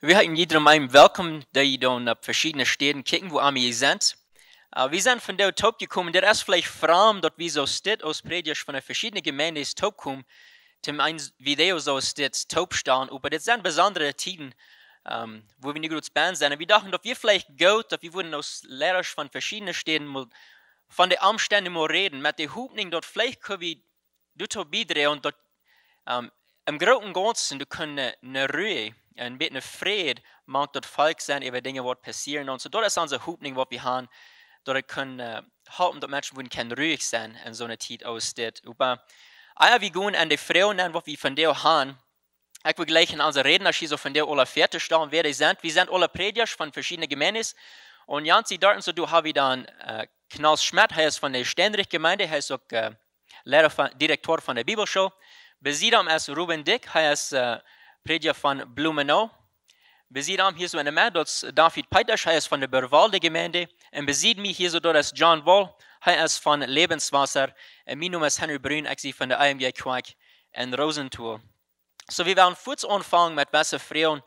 Wir hatten jedem einen Willkommen, die dann auf verschiedene Städten kicken, wo wir sind. Wir sind von der Top gekommen, der ist vielleicht fremd, dort wie so steht, aus Predigt von der verschiedenen Gemeinden ist Top kommen, zum ein Video so steht, Top stehen, aber das sind besondere Zeiten, wo wir nicht gut Band sind. Und wir dachten, dass wir vielleicht gut, dass wir wurden aus Lehrer von verschiedenen Städten mal von den Umständen mal reden, mit der Hoffnung, dort vielleicht können wir dort beitragen und dort im Großen und Ganzen, du können eine Ruhe, ein bisschen Friede, mag dort Volk sein, über Dinge, was passieren. Und so, das ist unsere Hoffnung, was wir haben, dort können halten, dass Menschen können ruhig sein in so einer Zeit aussteht. Aber wir gehen an die Frauen, was wir von der haben. Ich will gleich in unserer Reden, so von der alle fertig stellen, wer die sind. Wir sind alle Prediger von verschiedenen Gemeinden. Und Janzi dort so, du hast wir dann Knall Schmidt, er ist von der Ständerich-Gemeinde, er ist auch Direktor von der Bibelschule. Besidam ist Ruben Dick, er ist Prediger von Blumenau. Besidam hier so eine Mann, das David Peiters, er ist von der Berwalde-Gemeinde. Und besidam mich hier so, das ist John Wall, er ist von Lebenswasser. Und mein Name ist Henry Brün, ich bin von der IMG Quack in Rosenthal. So, wir werden kurz anfangen mit was Frauen,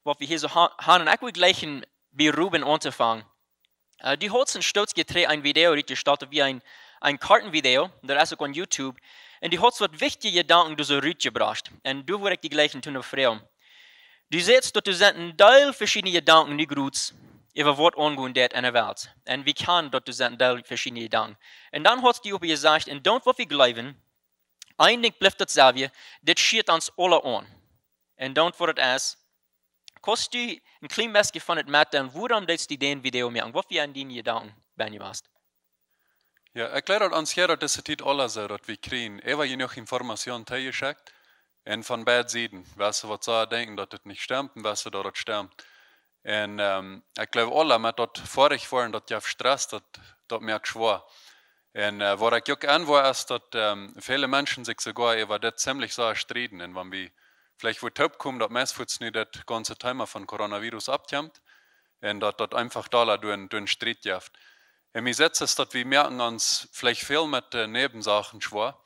was wir hier so haben. Und ich will gleich bei Ruben anfangen. Die hat einen Stutz gedreht, ein Video, die gestartet wie ein Kartenvideo, das ist auch auf YouTube. Und die hat so wichtige Gedanken, die so rübergebracht. Und du wirst die gleichen tun auf Frauen. Du siehst, dass du ein Teil verschiedene Gedanken, die gut über was angehen wird in der Welt. Und wie kann dass du ein Teil verschiedene Gedanken. Und dann hat die auch gesagt, und don't was wir glauben, eigentlich bleibt das selber, das steht uns alle an. Und don't what it is. Kannst du ein klein bisschen von dem mitnehmen, woran das die den Video machen? Was wir an den Gedanken, wenn du warst? Ja, ik leer dat ons hier dat het alles zo dat we krijgen. Even je nog informatie tegenschickt. En van beide zijden. Wessen wat zou denken dat het niet stemmt en wessen dat het stemt. En ik geloof alle met dat vorig waren dat je stress, dat merk schwaar. En wat ik ook aanwoord is dat viele mensen zich sogar over dit ziemlich zo strijden. En wanneer we vielleicht wordt opkomen dat meestal nu dat ganze Thema van Coronavirus abjammt. En dat einfach da door een strijd jaft. Und mir setzt es, dass wir merken uns vielleicht viel mit Nebensachen schwer,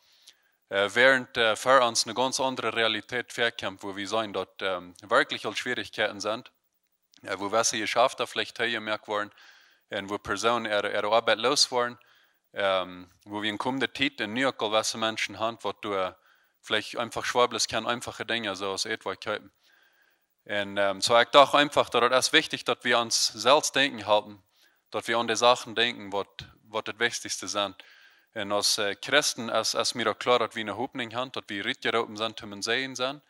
während für uns eine ganz andere Realität verkämpft, wo wir sehen, dass wirklich all Schwierigkeiten sind, wo welche Geschäfte vielleicht gemerkt worden, und wo Personen ihre Arbeit los waren, wo wir in kommender Zeit in New York welche Menschen haben, wo du vielleicht einfach schwer bist, kann einfache Dinge so aus etwa kaufen. Und so ich dachte einfach, dass es wichtig, dass wir uns selbst denken halten, dass wir an die Sachen denken, was das Wichtigste sind. Und als Christen ist mir auch klar, dass wir eine Hoffnung haben, dass wir richtig oben sind, um sehen sind.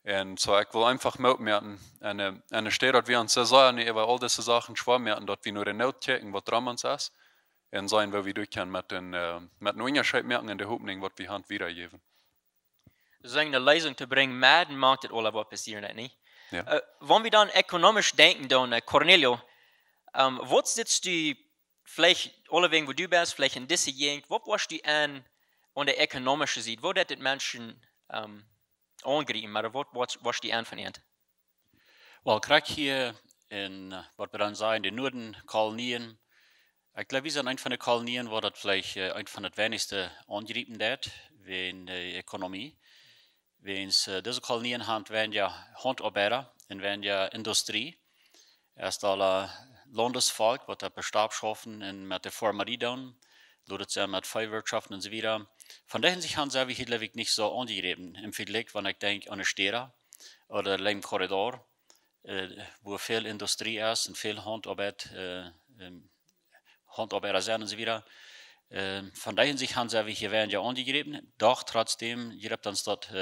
Und so, ich will einfach mitmerken, eine Stelle, dass wir uns so sagen, über all diese Sachen schwer merken, dass wir nur die Not checken, was dran uns ist, und sein, wo wir durch können mit den Unterschied merken in der Hoffnung, was wir haben, wiedergeben. So eine Lesung zu bringen, Madden macht das alles, was passiert, nicht? Ja. Wenn wir dann ökonomisch denken, dann, Cornelio, was sitzt du vielleicht alle wegen, wo du bist, vielleicht in dieser Gegend, was warst du an der ökonomischen Seite? Wo hat das Menschen angegriffen, oder was warst du an von ihnen? Wel, kijk hier in, wat we dan zeggen, de Noordenkolonien. Ik geloof, we zijn een van de kolonien waar dat vielleicht een van het weinigste aangegripen werd, wegen de economie. Wegens deze kolonien werden ja handarbeiter en werden ja industrie. Erst alle Landesvolk, wat dat bestab schaffen en met de formerie doen, loopt ze met vuilwirtschaften en zo wieder. Van de hinsicht haben sie hier glaube ich nicht so angegriffen. Im Vergleich, wenn ich denke an eine Stelle oder im Korridor, wo viel Industrie ist und viel Handarbeiter sind und so wieder. Von der Hinsicht haben sie hier werden ja angegriffen. Doch trotzdem, ihr habt uns dort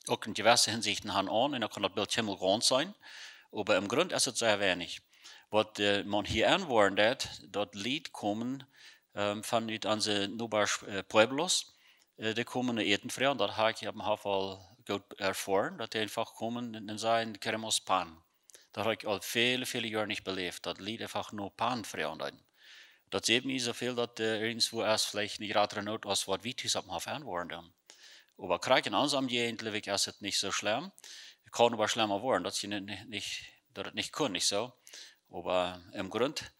auch in diverse Hinsichten an und da kann das Bild himmelgrund sein. Aber im Grund ist es sehr wenig. Was man hier anworden hat, dort Lied kommen von unsere Nubar Pueblos, die kommen eten frei und das habe ich am Hafen gut erfahren, dass die einfach kommen und sagen, queremos pan. Das habe ich all viele, viele Jahre nicht belebt, das Lied einfach nur pan frei und dann. Das sieht mir so viel, dass irgendwo erst vielleicht nicht gerade Not aus, was wir am Hafen anworden haben. Aber krieg in unserem Gegend ist es nicht so schlimm. Es kann aber schlimmer werden, dass sie nicht können, nicht so. Aber im Grund,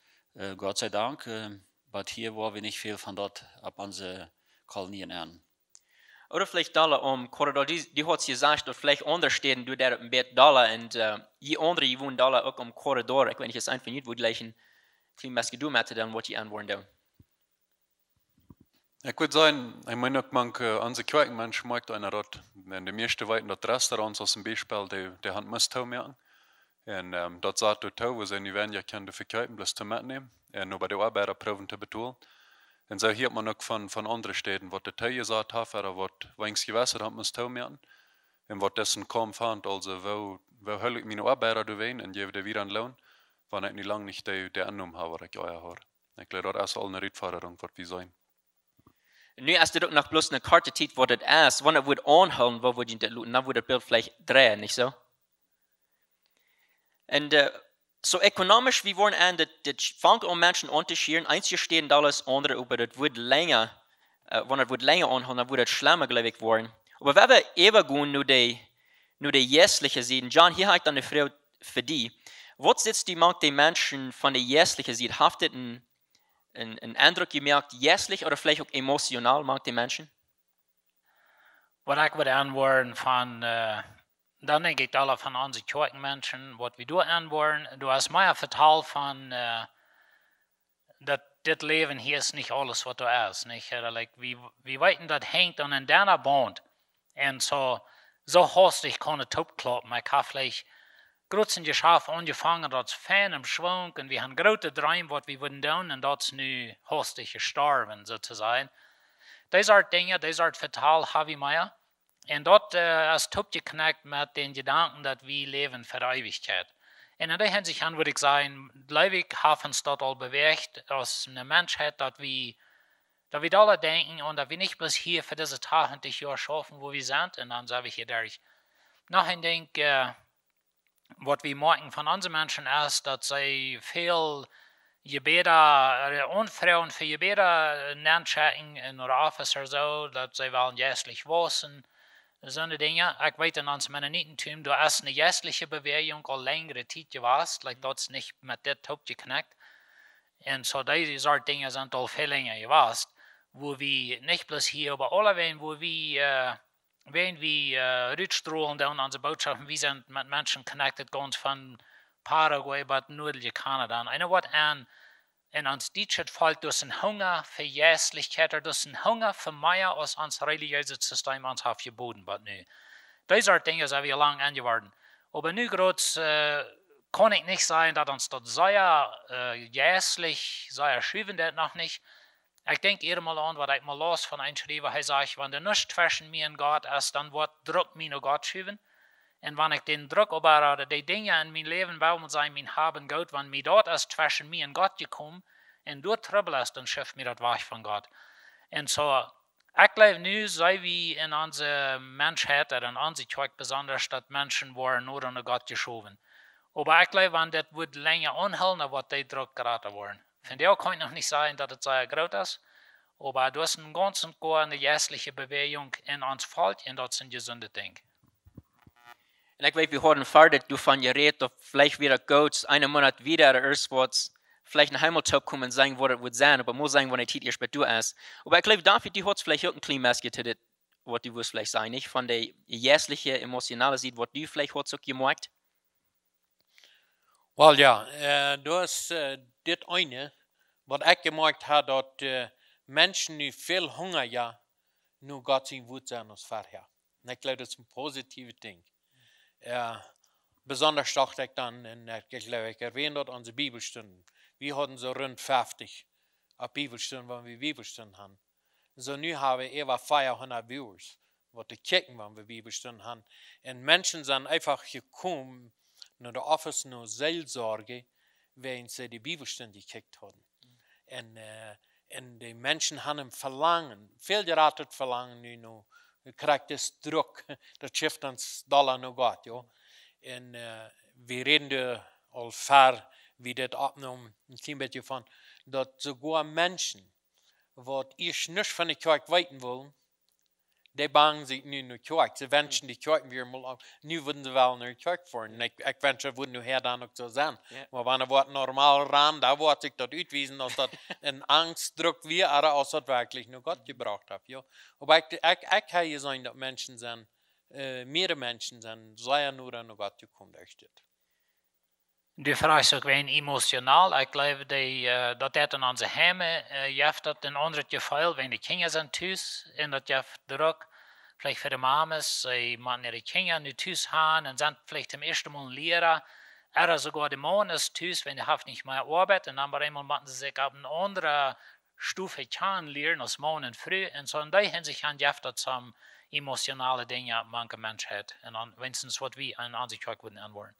Gott sei Dank, aber hier war wir nicht viel von dort ab unsere Kolonien an. Oder vielleicht Dollar Corridor, die hat gesagt, dass vielleicht andere Städten, du der im Bett Dollar und je andere, die wohnen alle auch am Korridor. Ik weet niet, het is einfach niet, wo gleich ein klein bisschen gedaan hätte, dann was die antworten da. Ik würde sagen, ich meine auch manche unsere Kirchenmenschen mag einer dort. Und die meisten weiten dort Restaurants aus dem Beispiel, die haben Misthau merken. Und dort sagt du Tau, wo sie die werden ja keine verkaufen, bloß zu mitnehmen. Und nur bei der Arbeiter proben zu betalen. Und so hört man auch von anderen Städten, was der Tau gesagt hat, oder was wenigstens gewässert hat, Misthau merken. Und was dessen kaum fand, also wo hölle ich meine Arbeiter du wen und gebe dir wieder einen Lohn, wenn ich nicht lange nicht der angenommen habe, was ich euer habe. Ich glaube, das ist auch eine Rittforderung, was wir sein. Nu, als du noch bloß eine Karte tiet, wo das ist, wenn er wird anhalten, wo würde ich das looten, dann würde das Bild vielleicht drehen, nicht so? Und so ökonomisch, wie wollen an, das fängt an Menschen unterschieden, einzige stehen da alles andere, aber das wird länger, wenn das wird länger anhalten, dann wird das schlimmer, glaube ich, worden. Aber wenn wir übergehen, nur die jässliche Seiten, John, hier habe ich dann eine Frage für die. Was sitzt die manch die Menschen von der jässlichen Seite? Haftet einen Eindruck gemerkt, jässlich oder vielleicht auch emotional, manch die Menschen? Was ich würde antworten von, dann denke ich alle von unseren Kirchenmenschen, was wir da antworten, du hast mir vertalt von, dass das Leben hier ist nicht alles, was du ist, nicht? Like, wir weiten, das hängt an deiner Band. Und so hastig kann es klappen. Ich habe vielleicht großen Geschäft angefangen, das Fan im Schwung, und wir haben große Träume, was wir würden tun, und das ist nu hastig gestorben, sozusagen. Diese Art Dinge, diese Art Vertal habe ich mir. Und dort ist top geknackt mit den Gedanken, dass wir leben für die Ewigkeit. Und in der Hinsicht würde ich sagen, Leibig haben uns dort all bewegt, aus einer Menschheit, dass wir alle denken und dass wir nicht bis hier für diese Tag und Jahr schaffen, wo wir sind. Und dann sage ich hier dadurch, nachher denke was wir merken von unseren Menschen ist, dass sie viel Gebete, Unfrauen für Gebete nennen in der Office oder so, dass sie wollen jässlich wissen. So eine Dinge. Ich weiß in uns Mennonitentum, du hast eine jässliche Bewegung all längere Zeit gewesen, like das nicht mit der Top geknackt. Und so diese Art Dinge sind all viel länger gewesen, wo wir nicht bloß hier, aber alle wenn, wo wir Rückstrahlen da unsere Botschaften, wir sind mit Menschen connected, ganz von Paraguay bis nördliche Kanada. Und eine was an, in uns Deutschland fällt durch ein Hunger für Jässlichkeit, durch ein Hunger für mehr als uns religiöses System uns hat geboten. Diese Art Dinge sind wir lang angeworden. Aber nu gerade kann ich nicht sagen, dass uns das sehr jässlich, sehr schrieben das noch nicht. Ich denke eher mal an, was ich mal los von einschreiben, er sagt, wenn der nichts zwischen mir und Gott ist, dann wird Druck mir noch Gott schreiben. Und wenn ich den Druck über die Dinge in mein Leben will, sein, mein Haben Gott, wenn mir dort ist zwischen mir und Gott gekommen, und dort Trouble ist, dann schafft mir das weg von Gott. Und so, ich glaube nu, sei wie in unserer Menschheit, oder in unserer Kirche besonders, dass Menschen waren nur an Gott geschoben. Aber ich glaube, wenn das wird länger anhalten, dann wird der Druck geraten worden. Von der kann ich noch nicht sagen, dass es sehr groß ist, aber du hast eine ganz und gar eine jässliche Bewegung in uns fällt, und das sind gesunde Dinge. Und ich weiß, wir haben fertig, du von geredet, dass vielleicht wieder gut, einen Monat wieder, oder erst was, vielleicht ein Heimatop kommen und sagen, wo das wird sein, aber muss sagen, wenn ich Titel bei du ist. Aber ich glaube, dafür, die hat es vielleicht auch ein kleines Maske zu das, was du wirst vielleicht sein, nicht? Von der jässlichen, emotionalen Seite, was du vielleicht hast auch gemerkt. Well, ja, du hast das eine, was ich gemerkt habe, dass Menschen nu viel Hunger ja, nur Gott sein Wut sein als vorher. Und ich glaube, das ist ein positives Ding. Besonders dachte ich dann, ich glaube, ich erwähne dort unsere Bibelstunden. Wir hatten so rund 50 Bibelstunden, wenn wir Bibelstunden haben. So nu haben wir über 400 Viewers, was die kicken, wenn wir Bibelstunden haben. Und Menschen sind einfach gekommen, naar de office naar Seelsorge, waarin ze die Bibelstunde gekickt haben. En die Menschen haben ein Verlangen, viel geratet Verlangen nu, nu krijgt das Druck, das schifft uns Dollar naar Gott, ja. En wir reden da al ver, wie das abnehmen, ein klein bisschen von, dass sogar Menschen, was ich nicht von der Kirche weiten wollen, die bangen sich nu naar Kirche. Sie wünschen die Kirche weer mal auf. Nu würden sie wel naar Kirche fahren. Ich wünsche, würden nu her dann auch so sein. Yeah. Maar wenn er normal ran, da wird sich das uitweisen, dass das ein Angstdruck wie er als das wirklich nur Gott gebraucht hat. Ja. Aber ich kann ja sagen, dass Menschen sind, mehrere Menschen sind, sehr nur an Gott gekommen, echt. Du fragst ook wen emotional. Ik glaube, dat dat in onze heimen heeft dat in andere geval, wenn die Kinder zijn thuis, en dat heeft druk, vielleicht für die Mamas, sie machen ihre Kinder nu thuis haben und sind vielleicht zum ersten Mal Lehrer, oder sogar der Mann ist thuis, wenn die haft nicht mehr Arbeit, und dann bei einmal machen sie sich auf eine andere Stufe kennenlernen als Mann und Frau, und so in der Hinsicht haben die das some emotionale Dinge manche Menschen hat, und wenigstens was wir an sich würden anwollen.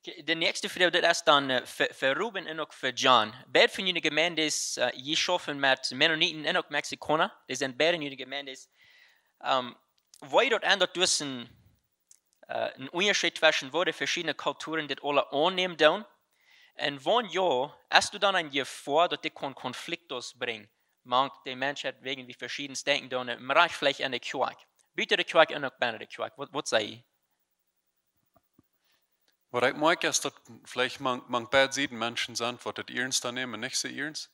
De nächste Frage, das ist dann für Ruben und auch für John. Beide von ihnen Gemeindes, je schaffen mit Mennoniten und auch Mexikaner, die sind beide in ihnen Gemeindes. Wo dort an, dort ein Unterschied zwischen wo die verschiedenen Kulturen das alle annehmen tun. Und wann ja, hast du dann ein Gefahr, dass die Konflikt ausbringen? Manch die Menschheit wegen wie verschiedenes Denken tun, im Reich vielleicht an der Kirche. Bitte der Kirche und auch bei der Kirche. Was sei ich? Wat ik merk is dat vielleicht man beide Seiten Menschen sind, die das ernst nehmen, nicht so ernst.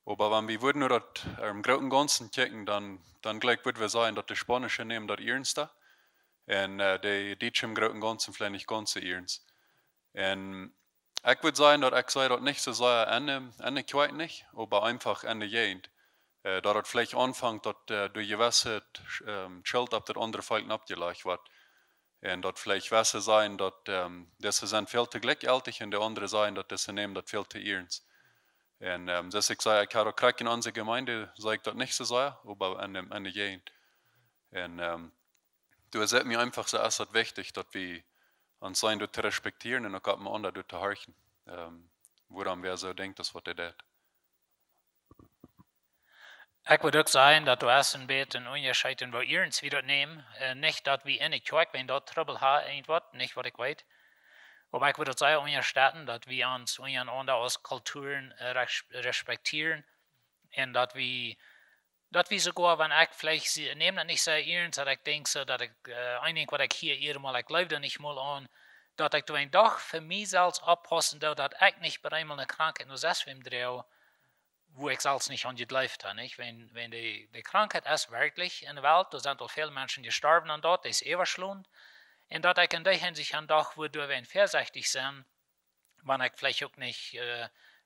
Aber wenn wir würden nur das im großen Ganzen checken, dann gleich würden wir sagen, dass die Spanische nehmen das ernster. Und die Deutschen im großen Ganzen vielleicht nicht ganz so ernst. Und ich würde sagen, dass ich sage, dass nicht so sehr an der Kirche nicht, aber einfach an der Jugend. Dass das vielleicht anfängt, dass durch gewisse Schild auf das andere Volk abgelegt wird. Und dat vielleicht Wässer sein, dass das sind viel zu gleichzeitig und die andere sein, dass das nehmen das viel zu ernst. Und das ich sage, ich habe auch in unserer Gemeinde, sage ich das nicht so sehr, aber an der Gegend. Und du hast mir einfach so erst wichtig, dass wir uns sein zu respektieren und auch mal anderen zu horchen. Woran wer so denkt, das was er tut. Ich würde auch sagen, dass du erst ein bisschen Unterscheid wo ihr uns wieder nehmen. Nicht, dass wir in der Kirche, wenn dort Trouble haben, irgendwas, nicht, was ich weiß. Aber ich würde auch sagen, unterstützen, dass wir uns untereinander als Kulturen respektieren. Und dass wir sogar, wenn ich vielleicht, nehme das nicht so ernst, dass ich denke, so, dass ich, einiges, was ich hier mal, ich lebe da nicht mal an, dass ich doch für mich selbst abpassen darf, dass ich nicht bei einmal eine Krankheit nur selbst wem drehe, wo ich selbst nicht angelebt habe. Nicht? Wenn die Krankheit ist wirklich in der Welt, da sind auch viele Menschen gestorben an dort, das ist überschlund. Und dass ich in der Hinsicht an doch, wodurch wir vorsichtig sind, wenn ich vielleicht auch nicht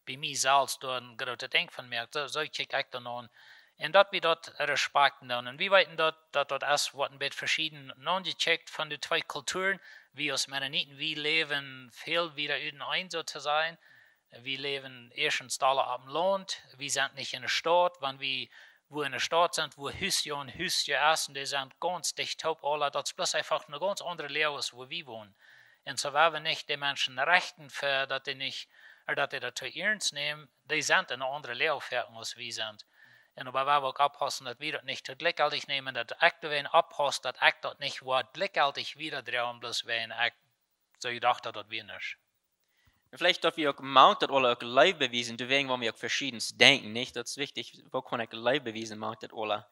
bei mir selbst da ein großes Ding von mir, so kicke ich dann an. Und dass wir dort respekten. Und wir wissen, dass dort ist, was ein bisschen verschieden angecheckt von den zwei Kulturen. Wir als Mennoniten, wir leben viel wieder überein so zu sein. Wir leben erstens da auf dem Land, wir sind nicht in der Stadt. Wenn wir wo in der Stadt sind, wo Hüsje und Hüsje essen, die sind ganz dicht auf alle. Das ist bloß einfach eine ganz andere Lehre, als wo wir wohnen. Und so werden wir nicht die Menschen rechten, für, dass die nicht, dass die das zu ernst nehmen. Die sind in einer anderen Lehre, als wir sind. Und aber wir auch abpassen, dass wir das nicht zu gleichgültig nehmen, dass ich da abpassen, dass ich das nicht gleichgültig wieder drehen, bloß wenn ich so gedacht habe, dass wir nicht. Vielleicht darf ich auch mangt, dass alle auch Leib bewiesen, deswegen wollen wir auch verschiedenes denken, nicht? Das ist wichtig, wo kann ich Leib bewiesen, mangt das alle.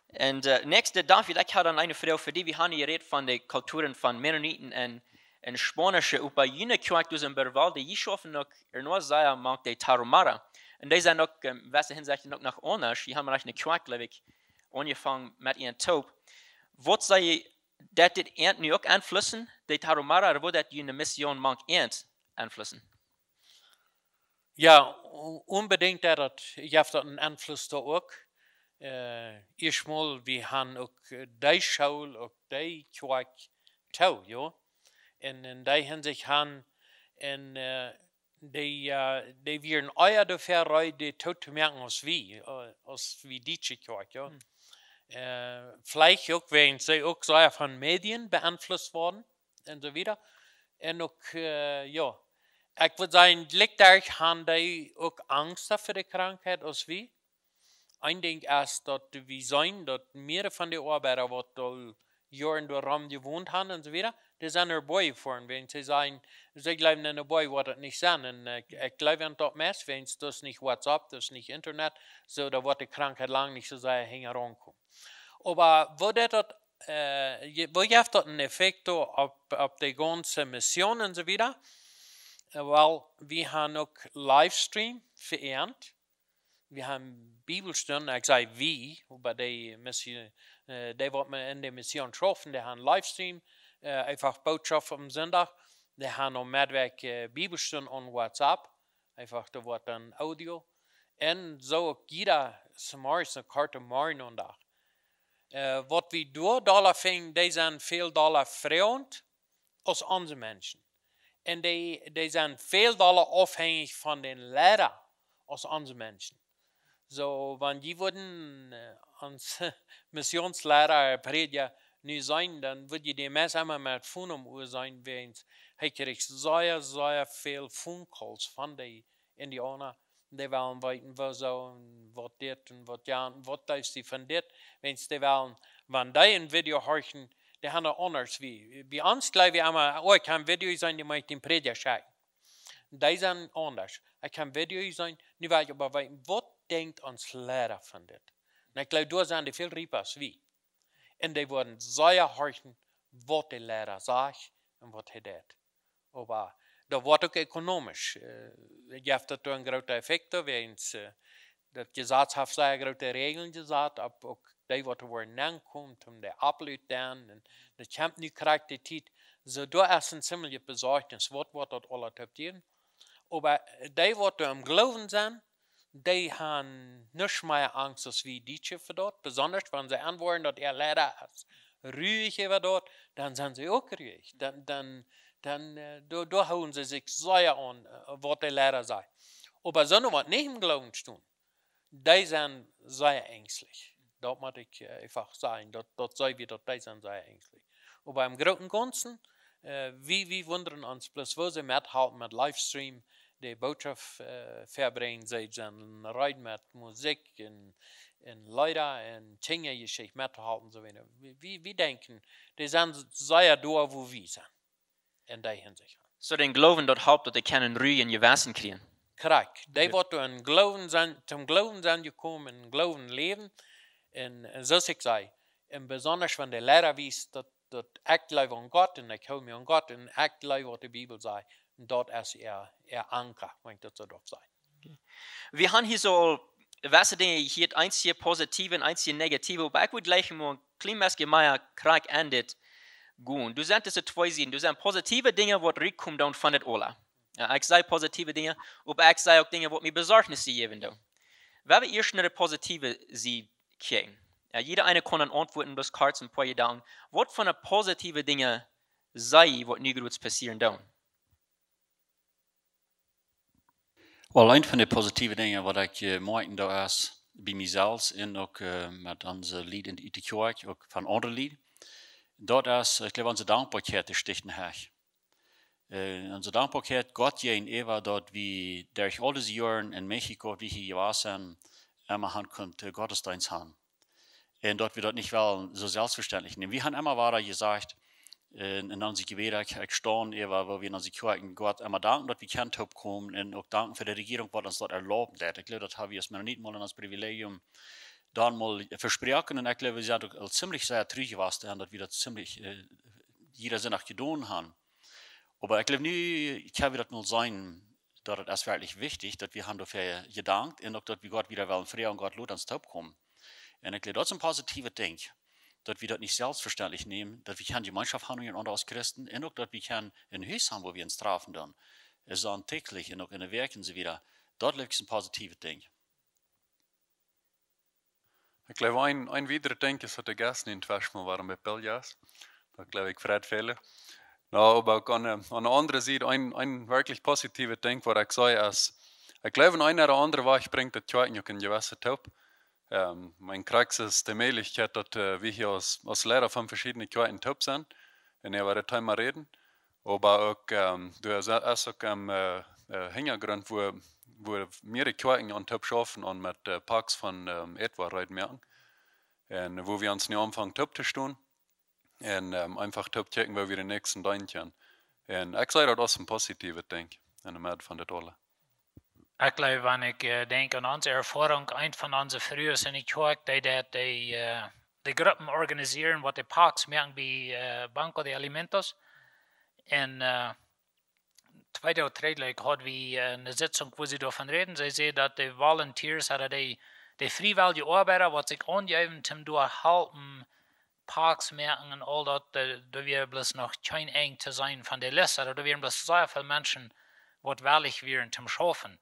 Und nächste, David, ich habe dann eine Frage für die, wir haben geredet von den Kulturen von Mennoniten und Spanische, und bei jenen Kirchen, die sind bei die schaffen noch, nur sagen, mangt die Tarahumara. Und die sind noch, was Hinsicht noch nach anders, die haben eine Kirche, glaube ich, angefangen mit ihren Taub. Was sei, dass das Ernten auch einflüssen, die Tarahumara, oder wo das eine Mission mangt Ernten einflüssen? Ja, unbedingt ich habe einen Einfluss da auch. Erstmal, wir haben auch die Schule, auch die Kirche, ja. Und in der Hinsicht haben, die werden euer dafür, die tot zu merken als wie die Kirche, ja. Vielleicht auch, wenn sie auch so von Medien beeinflusst worden und so weiter. Und auch, ja. Ich würde sagen, liegt haben die auch Angst vor der Krankheit als wir. Ein Ding ist, dass wir sehen, dass mehrere von den Arbeitern, die da Jahren darum gewohnt haben und so weiter, die sind dabei fahren, wenn sie sagen, sie glauben in dabei, was das nicht sind. Und ich glaube an das meist, wenn es das nicht WhatsApp, das nicht Internet, so da wird die Krankheit lang nicht so sehr herankommen. Aber wo hat das einen Effekt auf die ganze Mission und so weiter? Weil wir haben auch Livestream verehrt. Wir haben Bibelstunden, ich sage wie, aber die wird man in der Mission getroffen, die haben Livestream, einfach Botschaft am Sonntag. Die haben noch Medwerk Bibelstunden on WhatsApp. Einfach, da wordt dann Audio. En zo ook jeder s'morgens een korte morgendag. Wat we door dollar vinden, die zijn veel dollar vreemd als onze mensen. En die zijn veel dollar afhankelijk van de leraar als onze mensen. Zo, wanneer die worden als missionsleraar predigen nu zijn, dan wil je die mensen allemaal met phone zijn, want hij krijgt zeer veel phone calls van die Indianer. Die willen weten wat dit en wat ja, wat is die van dit. Want die willen, wanneer die een video horen, die hebben anders wie. Bij ons geloof je allemaal, ik kan video zijn die met een prediger zeggen. Die zijn anders. Ik kan video zijn, nu wil je maar weten, wat denkt ons leraar van dit? En ik geloof, daar zijn die veel rieper als wie. En die worden zeer horen wat de leraar zegt en wat hij deed. Maar dat wordt ook economisch. Je hebt dat een groot effect, want dat gezet heeft zeer grote regelen gezet, ook die wat er worden aankomt om de absoluut dan. En de champ nu krijgt de tijd. Zo daar is een ziemliche bezorgnis. Wat wordt dat alle accepteren? Maar die wat er am geloven zijn, die hebben niet meer angst als wie die voor dat. Besonders wanneer ze antwoorden dat leraar is ruhig over dat, dan zijn ze ook ruhig. Dan houden ze zich zeer aan wat de leraar zegt. Maar zonder wat niet im geloven doen, die zijn zeer ängstlich. Dat moet ik einfach sagen. Dat zei we dat die zijn zeer ängstlich. Maar im großen Ganzen, wir wundern uns bloß, wo sie mithalten mit Livestream, die Botschaft verbringen, sie sind rein mit Musik und Lieder und Kindergeschichte mithalten, so weiter. Wir denken, die sind sehr da, wo wir sind. In der Hinsicht. So den Glauben dort haupt, dass die können Ruhe in Gewissen kriegen. Korrekt. Die wat zum Glauben zijn gekommen, in Glauben leben. En zoals ik zei, en besonders van de leraar wies, dat ik geloof aan God en ik hou me aan God en ik geloof wat de Bibel zegt. Dat is anker, wenn ich das so darf sagen. Okay. Wir haben hier so, was Dinge, hier eins hier positive und eins hier negative, aber ich würde gleich mal ein kleines gemeiner Krieg endet gehen. Du sagst, das zwei Seiten. Du sagst positive Dinge, die reinkommen dann von det alle. Ja, ich sage positive Dinge, aber ich sage auch Dinge, die mir Besorgnis geben. Wenn wir erst eine positive sie kriegen, ja, jeder eine kann dann antworten, das kurz ein paar Gedanken. Was von einer positive Dinge sei, was nie gut passieren dann? Wel, een van de positieve dingen wat ik merken daar is bij mezelf en ook met onze lied in de kerk, ook van andere lied, dat is, ik geloof, onze dankbaarheid te stichten her. Onze dankbaarheid, God jeen Eva, dat we durch al deze jaren in Mexico, wie hier geweest zijn, immer han kunt Gottesdienst haben. En dat we dat niet wel zo selbstverständlich nehmen. Wir haben immer weiter gesagt, in onze gebeden, ik staan Eva, wo wir in onze kerken Gott immer danken, dat we kennen top kommen en ook danken für die Regierung, wat ons dat erlaubt hat. Ik geloof, dat hebben we es maar niet mal in ons Privilegium dan mal verspreken. En ik geloof, we zijn ook al ziemlich sehr trüge geweest, en dat we dat ziemlich jeder zin auch gedaan haben. Aber ich glaube, nu kann wir das mal sein, dass es wirklich wichtig ist, dass wir haben dafür gedankt und auch, dass wir Gott wieder wollen, Frieden und Gott Lot ans Top kommen. Und ich glaube, das ist ein positives Ding, dass wir das nicht selbstverständlich nehmen, dass wir keine Gemeinschaft haben und als Christen und auch, dass wir ein Haus haben, wo wir uns treffen dann. Es ist täglich und auch in den Werken so wieder. Das ist ein positives Ding. Ich glaube, ein weiterer Ding ist, dass der Gast nicht mal waren mit Beljas. Da glaube ich, Fred Fehler. No, aber auch an der anderen Seite ein wirklich positives Ding, was ich sage, ist, ich glaube, ein oder andere Weg bringt das Kirchen auch in gewisse Top. Mein Kreuz ist die Möglichkeit, dass wir hier als Lehrer von verschiedenen Kirchen top sind, und ich werde heute mal reden. Aber auch, du hast auch am Hintergrund, wo mehrere Kirchen an top schaffen und mit Parks von etwa reiten merken, und wo wir uns nicht anfangen, top zu stehen. En einfach top checken, waar we de nächsten doen gaan. En ik zei dat als een positieve ding. En de meid van dit alle. Ik geloof, wanneer ik denk aan onze ervaring, een van onze vroegers in de kerk, die groepen organiseren, wat de parks merken bij Banco de Alimentos. En 2 jaar terug hadden we een zitting waar ze daarvan reden. Zij zeiden dat de volunteers hadden de vrijwillige arbeiders, wat zich aangeven, om door helpen Parks merken und all das, da wir bloß noch kein eng zu sein von der Liste, da werden bloß sehr viele Menschen, was wirklich wären zum Schaffen.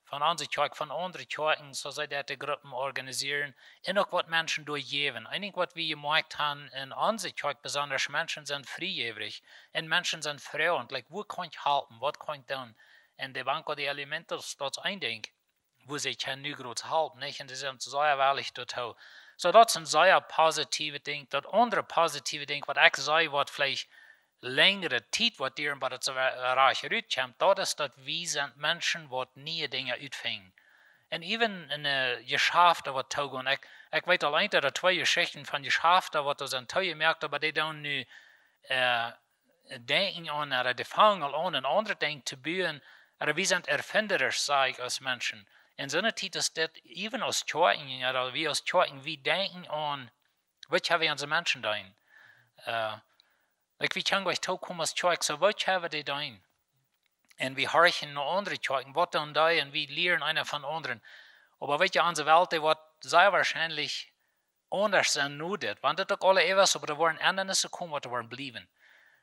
Von unserer Kirche, von anderen Kirchen, so sei die Gruppen organisieren, und auch was Menschen durchgeben. Eigentlich, was wir gemerkt haben in unserer Kirche, besonders Menschen sind freigebig und Menschen sind freundlich. Wo kann ich helfen, was kann ich tun? Und die Bank der Elemente, das ist ein Ding, wo sie können nicht groß helfen, nicht? Und sie sind sehr ehrlich dazu. So, das sind sehr positive Dinge. Das andere positive Ding, was ich sage, was vielleicht längere Zeit, was dir bei der Reich rauskommt, das ist, dass wir sind Menschen, die neue Dinge ausfangen. Und even in der Geschäfte, was tun, ich weiß allein, dass da 2 Geschichten von Geschäften, was das sind, gemerkt, aber die dann nu denken an, oder die fangen an, ein anderes Ding zu bauen, aber wir sind erfinderisch, sage ich, als Menschen. In so einer Zeit ist das, even als Kirchen, oder wir als Kirchen, wir denken an, was haben wir unsere Menschen tun? Wir können euch kommen als Kirche, so was haben die tun? Und wir horchen noch andere Kirchen, was tun die, und wir lernen einer von anderen. Aber unsere Welt, die wird sehr wahrscheinlich anders sein, nur das. Wenn das doch alle etwas, aber da waren Änderungen gekommen, was da waren blieben.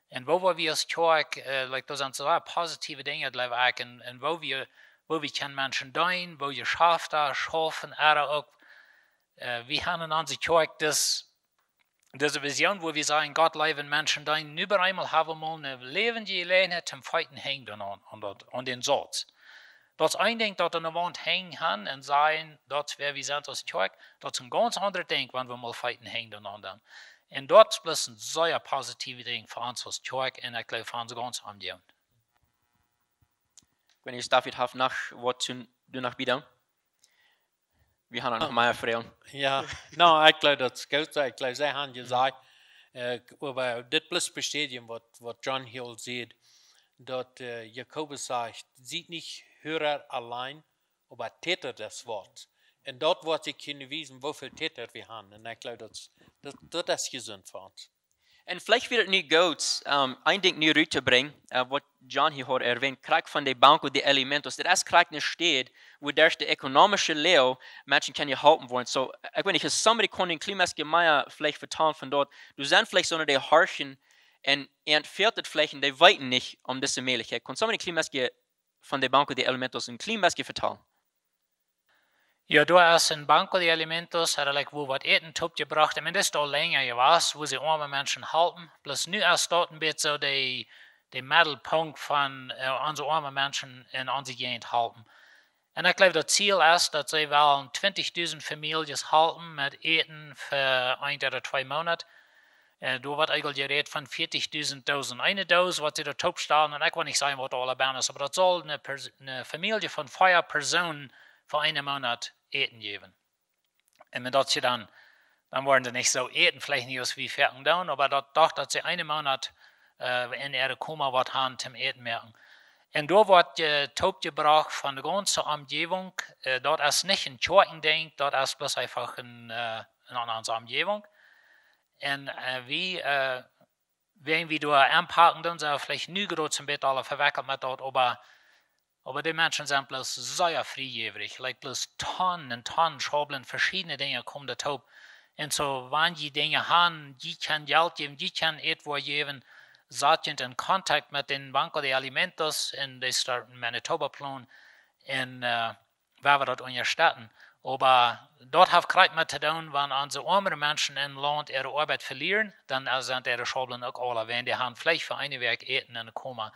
Und wo wir als Kirche, das sind so positive Dinge, und wo wir können Menschen tun, wo wir schaffen, aber auch, wir haben in unserer Kirche diese Vision, wo wir sagen, Gott leben Menschen tun, über einmal haben wir eine lebende Gelegenheit zum Feiten hängen an den Satz. Das ist ein Ding, das an der Wand hängen kann und sagen, das wäre wie sind als Kirche, das ist ein ganz anderes Ding, wenn wir mal Feiten hängen aneinander. Und das ist ein sehr positives Ding für uns als Kirche und ich glaube für uns ganz Umgebung. Wenn ich David habe, was du noch bieten? Wir haben noch mehr Fragen. Ja, nou, ich glaube, das ist gut. Ich glaube, sie haben gesagt, aber das bloß bestätigen, was John hier sieht, dass Jakobus sagt, sieht nicht Hörer allein, aber Täter des Wortes. Und dort wird sie können wissen, wie viele Täter wir haben. Und ich glaube, das ist gesund für uns. Und vielleicht wird es nicht gut, ein Ding nicht rüberzubringen, was John hier hat erwähnt, Krieg von der Bank und der Elementos. Das Krieg nicht steht, wo durch die ökonomische Lehre Menschen können geholfen werden. So, ich weiß nicht, somebody kann den Klimasgemeinde vielleicht vertalen von dort. Du sind vielleicht so eine der Harchen und entfernt vielleicht und die weiten nicht um diese Möglichkeit. Kann somebody Klimaske von der Bank und der Elementos in Klimaske vertalen? Ja, du hast in Banco de Alimentos, wo was eten top gebracht. Ich meine, das ist doch länger gewesen, wo sie arme Menschen halten. Bloß nu ist dort ein bisschen so der Mittelpunkt von unseren armen Menschen in unserer Gegend halten. Und ich glaube, das Ziel ist, dass sie wollen 20.000 Familien halten mit Eten für 1 oder 2 Monate. Du wird eigentlich geredet von 40.000 Dosen. Eine Dose, was sie da top stellen, und ich will nicht sagen, was da alle ist, aber das soll eine Familie von 4 Personen für 1 Monat Eten geben. Und wenn das sie dann wollen sie nicht so eten, vielleicht nicht aus wie Fertig down, aber doch, dass sie 1 Monat in ihre Kummer was haben zum Eten merken. Und da wird top gebracht von der ganzen Umgebung. Dort ist nicht ein Kirchending, dort ist bloß einfach eine andere Umgebung. Und wenn wir da anpacken, dann sind wir vielleicht nicht gerade zum Bett alle verwickelt mit dort, aber die Menschen sind bloß sehr freigebig, bloß Tonnen und Tonnen Schabeln, verschiedene Dinge kommen dazu. Und so, wenn die Dinge haben, die können Geld geben, die können etwas geben, sind in Kontakt mit den Banco de Alimentos und die starten Manitoba-Plan und werden wir dort unterstützen. Aber dort hat Krieg mit zu tun, wenn unsere armen Menschen im Land ihre Arbeit verlieren, dann sind ihre Schabeln auch alle, wenn die haben vielleicht für eine Werk eten in der Koma.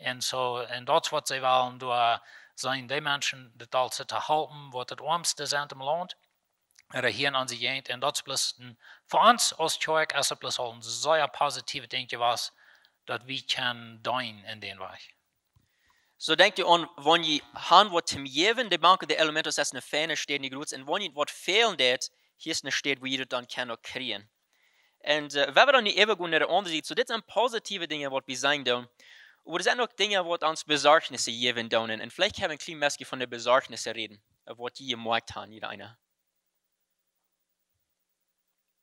Und so, und das, was sie wollen, da sind die Menschen, die alles zu halten, was das Armste sind im Land, oder hier in unserer Gegend. Und das ist für uns als Kirche ist es ein sehr positives Ding gewesen, dass wir können dienen in den Weg. So denkt ihr an, wenn ihr haben was zum Geben, die Bank der Elementos ist eine Fähne, steht nicht gut, und wenn ihr was fehlen hat, hier ist eine Stadt, wo ihr das dann kann kriegen. Und wenn wir dann nicht ewig in der anderen sieht, so das sind positive Dinge, was wir sagen da. Aber es sind auch Dinge, die uns Besorgnisse geben können. Und vielleicht können wir ein klein bisschen von den Besorgnissen reden, was die gemerkt haben, jeder einer.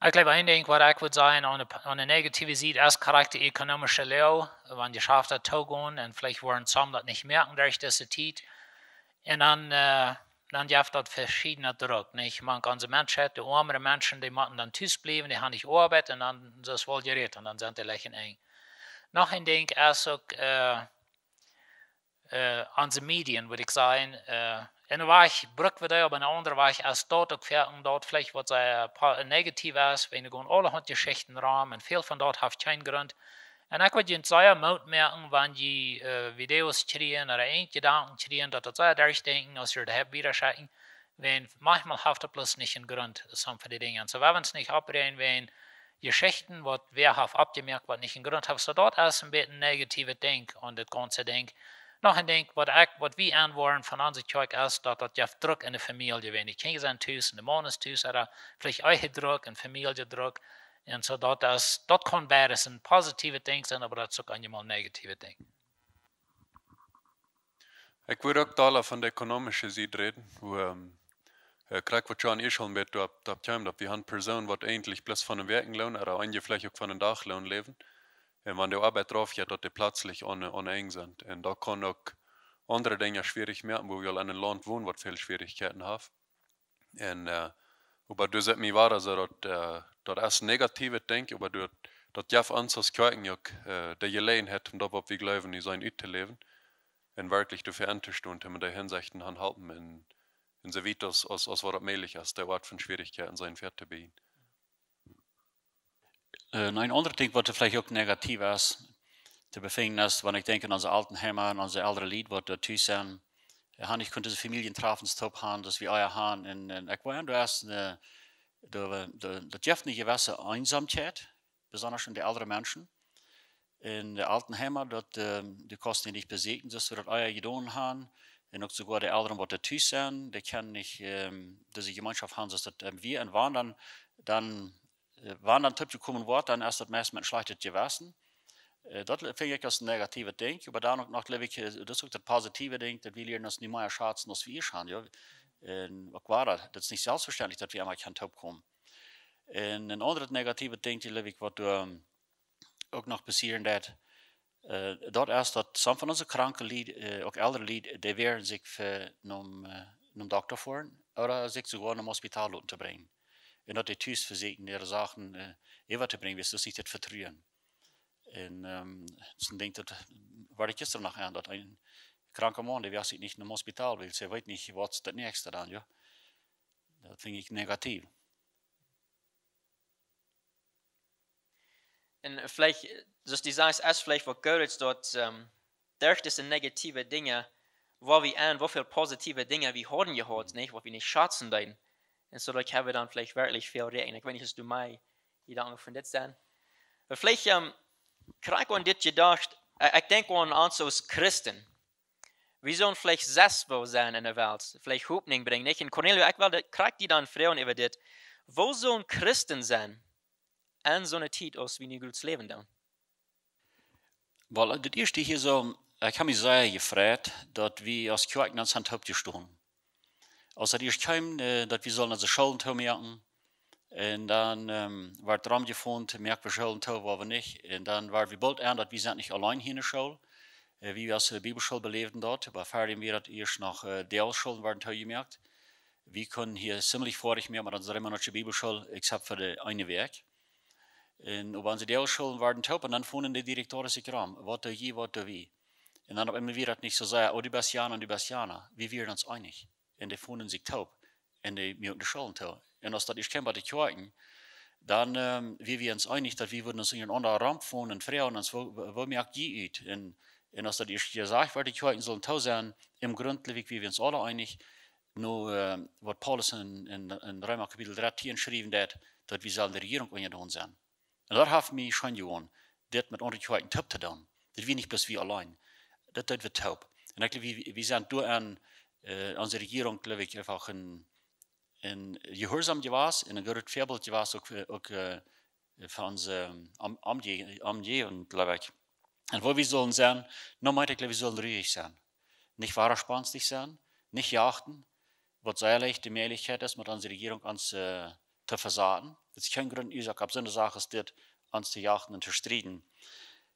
Ich glaube, ein Ding, was ich würde sagen, an der negativen Seite ist Charakter ökonomische Lehre, wenn die Schafter tun und vielleicht wollen some das nicht merken durch diese Zeit. Und dann, dann gibt es verschiedene Druck. Nicht? Man kann so Menschen, die armen Menschen, die müssen dann thuis bleiben, die haben nicht Arbeit und dann ist es wohl geredet und dann sind die lächeln eng. Noch ein Ding ist auch an den Medien, würde ich sagen. En dan was ik bruk weer op een andere was als dort ook werken, dort vielleicht wat negativ ist, wenn gewoon alle hun Geschichten raam en veel van dat heeft geen grond. En ik wil je zeer mout merken, wenn je Videos kriegen oder ein Gedanken kriegen, dass das sehr durchdenken, als je das wieder schicken, wenn manchmal heeft het bloß nicht einen Grund, some von den Dingen. So, wenn wir es nicht abreden, wenn Geschichten, was wer hat abgemerkt, was nicht einen Grund hat, so dort ist ein bisschen negative Denk und das ganze Ding. Nog een ding, wat we aanwoorden van onze kerk is, dat je druk in de familie bent. Kinderen zijn thuis, de man is thuis, er vielleicht eigen druk en familiedruk. En zo dat kan beide zijn positieve dingen zijn, maar dat is ook eenmaal negatieve dingen. Ik wil ook daar van de economische zijde reden, hoe krijg wat John is al met dat we hebben persoon wat eigenlijk plus van een werkloon, maar eindig vielleicht ook van een dagloon leven. En wenn die Arbeit drauf geht, dass die plötzlich eng sind. Und da kann auch andere Dinge schwierig merken, wo wir in einem Land wohnen, was viele Schwierigkeiten haben. Und aber du sagst mir wahr, also, das ist negative Denken, aber das darf uns als Kirchen auch die Gelegenheit, und da, was wir glauben, in sein zu leben, und wirklich dafür einzustehen, in der Hinsicht halten, in so weit, als was das möglich ist, der Ort von Schwierigkeiten sein Pferd zu bieten. Een ander ding wat vielleicht ook negatief is, te bevinden is, wanneer ik denk aan onze Altenheimer en onze oudere lied, wat er thuis zijn. Ik kon deze familientravens top gaan, dus we eigen gaan. En ik wou eerst dat je een gewisse eenzaamheid, besonders in de oudere mensen. In de Altenheimer, dat de kosten niet bezeten, dus we dat eigen gedaan gaan. En ook sogar de ouderen wat er thuis zijn, die kennen niet deze gemeenschap gaan, dus dat we. En waren dan teruggekomen wordt, dan is dat meest met een slecht gewesen. Dat vind ik als een negatieve ding. Maar dan ook nog, dat is ook het positieve ding, dat we leren ons niet meer schaatsen als we hier gaan. Ja. En wat waar dat? Dat is niet zelfverständlich dat we eenmaal gaan terugkomen. En een andere negatieve ding, wat ook nog passeren dat is dat sommige van onze kranke lieden, ook oudere lieden, die werden zich naar dokter voeren, of zich sogar naar het hospitaal laten te brengen. En dat die thuis verzekeren, ihre Sachen over te brengen, wist dat zich dat vertrouwen. En dat is een ding dat, waar ik gisteren nog aan, dat een kranke man, die was niet naar het hospitaal wil, ze weet niet wat het nächste dan, ja. Dat vind ik negatief. En vielleicht, dus die sagen, es vielleicht was Gutes dort, durch diese negative Dinge, wo wir an, wie viele positive Dinge wir haben gehabt, nicht, wo wir nicht schätzen können. Und so haben wir dann vielleicht wirklich viel reden. Ich weiß nicht, dass du mir Gedanken von das sein. Aber vielleicht krieg ich an das gedacht, ich denke an uns als Christen. Wir sollen vielleicht selbstwohl sein in der Welt, vielleicht Hoffnung bringen. Nicht? Und Cornelio, ich krieg die dann Fragen über das. Wo sollen Christen sein an so einer Zeit, als wir nicht gut leben dann? Wel, das erste hier so, ich habe mich sehr gefreut, dass wir als Kirchen uns Hand abgestoßen. Als dat eerst kwam, dat we zullen onze schulden toemerken. En dan werd er gevonden, merken we schulden toe, waar we niet. En dan waren we bald aan dat we zijn niet alleen hier in de school. Wie als Bibelschool beleefden dort, maar verder wir dat eerst nog Deelschulden werden toegemerkt. We kunnen hier ziemlich vorig meer, maar dan zijn we nog de Bibelschool, except voor de ene werk. En op onze Deelschulden werden toe, en dan vonden de directoren zich aan. Wat doe je, wat doe we? En dan hebben we dat niet zo zeggen, oh, die Bastianer en die Bastianer. We werden ons einig. En die vonden zich taub. En die moeten de scholen toe. En als dat is kenbaar te kijken, dan wie we ons einig dat we ons in een andere ramp vonden en vrouwen ons, wo merkt je uit? En als dat is gezegd wordt, die kijken zullen toe zijn, im Grund wie we ons alle einig, nu wat Paulus in Römer kapitel 13 geschreven heeft, dat we zullen de regering onderdoen zijn. En dat heeft mij schon gewoon, dit met andere kijken taub te doen. Dat we niet plus wie alleen. Dat doet we taub. En eigenlijk we zijn door aan onze regering, glaube ich, einfach ein gehorsam gewesen, ein gutes Vorbild gewesen, auch für unsere Umgehung, glaube ich. Und wo wir sollen sein, nochmal, ich glaube, wir sollen ruhig sein. Nicht wahrspannlich sein, nicht jachten, was sehr leicht die Möglichkeit ist, mit unserer Regierung uns zu versagen. Das ist kein Grund, ich sage, ab so eine Sache ist das, uns zu jachten und zu streiten.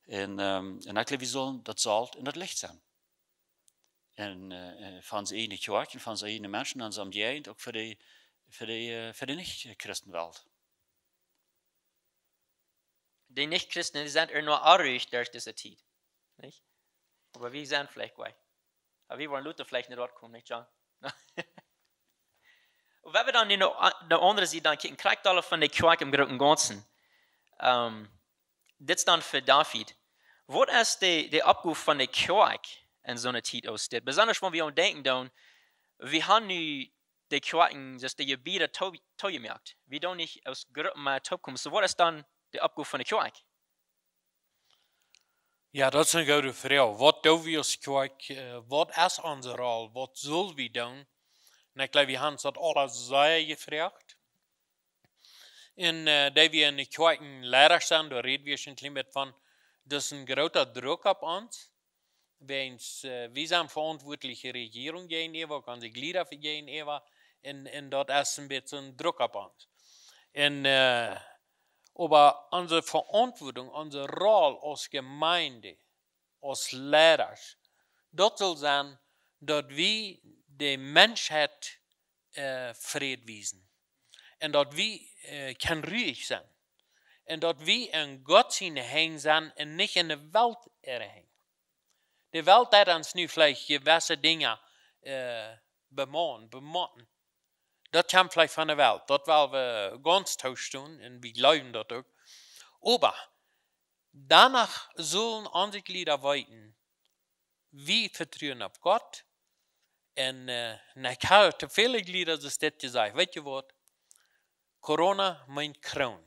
Und ich glaube, wir sollen das Salz in das Licht sein. En van zijn ene kerk en van zijn ene mensen en zijn die ook voor de nicht-Christenwelt. Die Nicht-Christen, die sind nur arg durch diese Zeit. Nicht? Aber wir sind vielleicht gleich. Aber wir wollen Luther vielleicht nicht dort kommen, nicht, John? Und wenn wir dann die andere Seite dann kicken, kriegt alle von der Kirche im Großen und Ganzen. Das ist dann für David. Was ist der Abruf von der Kirche in so einer Zeit aussteht? Besonders wenn wir denken, dann, wir haben nu die Kirchen, dass die Gebiete gemerkt. Wir tun nicht aus Gruppen mehr kommen. So was ist dann der Abruf von der Kirche? Ja, dat is een goede vraag. Wat doen we als kerk? Wat is onze rol? Wat zullen we doen? En ik geloof, we hebben dat alles zeer gevraagd. En dat we in de kerk een leider zijn, daar reden we een klein beetje van. Dat is een grote druk op ons. We zijn verantwoordelijke regering gegenüber, onze glieder gegenüber. En dat is een beetje een druk op ons. En aber unsere Verantwortung, unsere Rolle als Gemeinde, als Leiders, dat soll sein, dass wir die Menschheit Fried wiesen. Und dass wir kann ruhig sein. Und dass wir in Gott hängen sind und nicht in der Welt hängen. Die Welt hat uns nu vielleicht gewisse Dinge bemotten. Dat komt vielleicht von der Welt. Dat wollen wir ganz tausch tun und wir glauben das auch. Aber danach sollen unsere Glieder weiten. Wir vertrauen auf Gott. Und ich habe zu viele Glieder das gesagt. Weißt du was? Corona mein Kroon.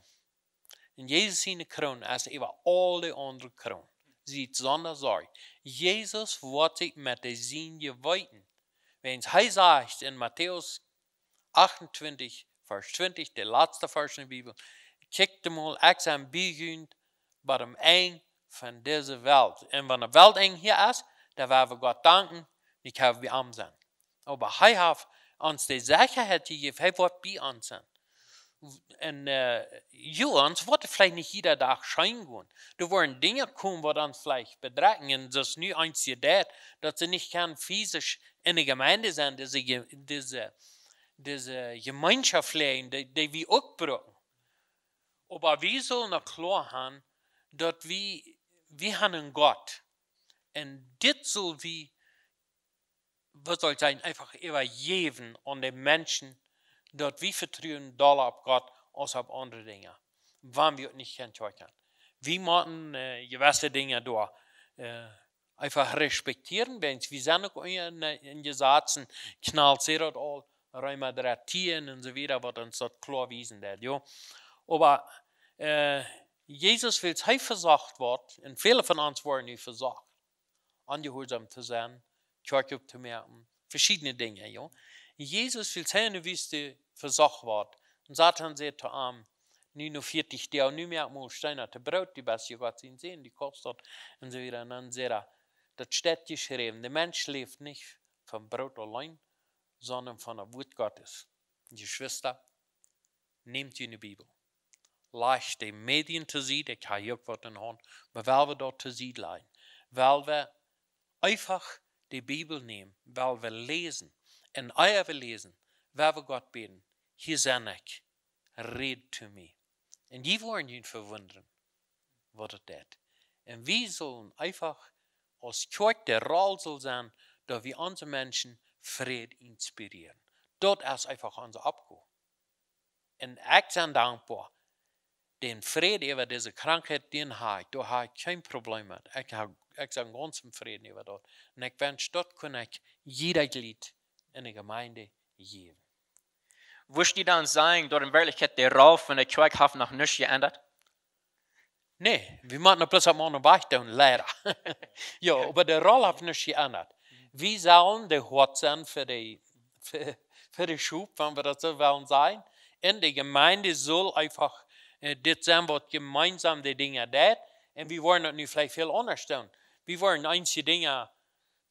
Und Jesus seine Kroon ist über alle anderen Kroon. Sie zonder Sorge. Jesus wird sich mit der Sinn weiten. Wenn er sagt in Matthäus 28, vers 20, de laatste vers in de Bijbel. Kijk mal, ik ben bijgeund bij hem eng van deze wereld. En wanneer de wereld eng hier is, dan willen we God danken, die kunnen we arm zijn. Maar hij heeft ons de zekerheid gegeven, hij wordt bij ons zijn. En ons wordt vielleicht niet iedere dag schijn gaan. Er worden dingen komen wat ons vielleicht bedreiging. En dat is nu eens dat ze niet kan fysisch in de gemeinde zijn, diese Gemeinschaft leben, die wir auch brauchen. Aber wir sollen noch klar haben, dass wir haben einen Gott. Und das soll wir, was soll sein, einfach übergeben an den Menschen, dass wir vertrauen doller auf Gott als auf andere Dinge. Wann wir nicht können. Wir müssen gewisse Dinge da einfach respektieren, wenn wir sind auch in Gesetzen, knallt sie das all. Rheumatien und so weiter, was uns dort klar wiesen wird. Ja. Aber Jesus will es versagt wird, und viele von uns wurden nicht versagt. Angehorsam zu sein, Kirche zu merken, verschiedene Dinge. Ja. Jesus will es in Wüste versagt wird. Und Satan sagt zu ihm, nu noch 40 Tage, nu merkt man, Steiner, der Brot, die beste Gott sehen, die kostet und so weiter. Und dann sagt er, das steht geschrieben, der Mensch lebt nicht vom Brot allein, sondern von der Wort Gottes. Die Schwester, nehmt die Bibel. Leicht die Medien zu sehen, die kann auch was in der Hand, aber weil wir dort zu sehen leiden, weil wir einfach die Bibel nehmen, weil wir lesen, und wir lesen, weil wir Gott beten, hier bin ich, red zu mir. Und die wollen ihn verwundern, was das ist. Und wir sollen einfach als Kirche der Rolle soll sein, dass wir unsere Menschen Frieden inspirieren. Dat is einfach onze Abgabe. En ik ben dankbaar. Den Frieden über diese Krankheit, den habe ich. Da habe ich kein Problem mit. Ich habe ganz Frieden über das. Und ich wünsche, dort kann ich jeder Glied in der Gemeinde geben. Würdest du dann sagen, dass in Wirklichkeit der Rauf von der Kirche hat noch nichts geändert? Nee, wir machen noch bloß am anderen Weg tun, leider. Ja, aber der Rolle hat nichts geändert. Wir sollen der Hort sein für die Schub, wenn wir das so wollen sein. Und die Gemeinde soll einfach das sein, was gemeinsam die Dinge tut. Und wir wollen das nicht vielleicht viel anders tun. Wir wollen einige Dinge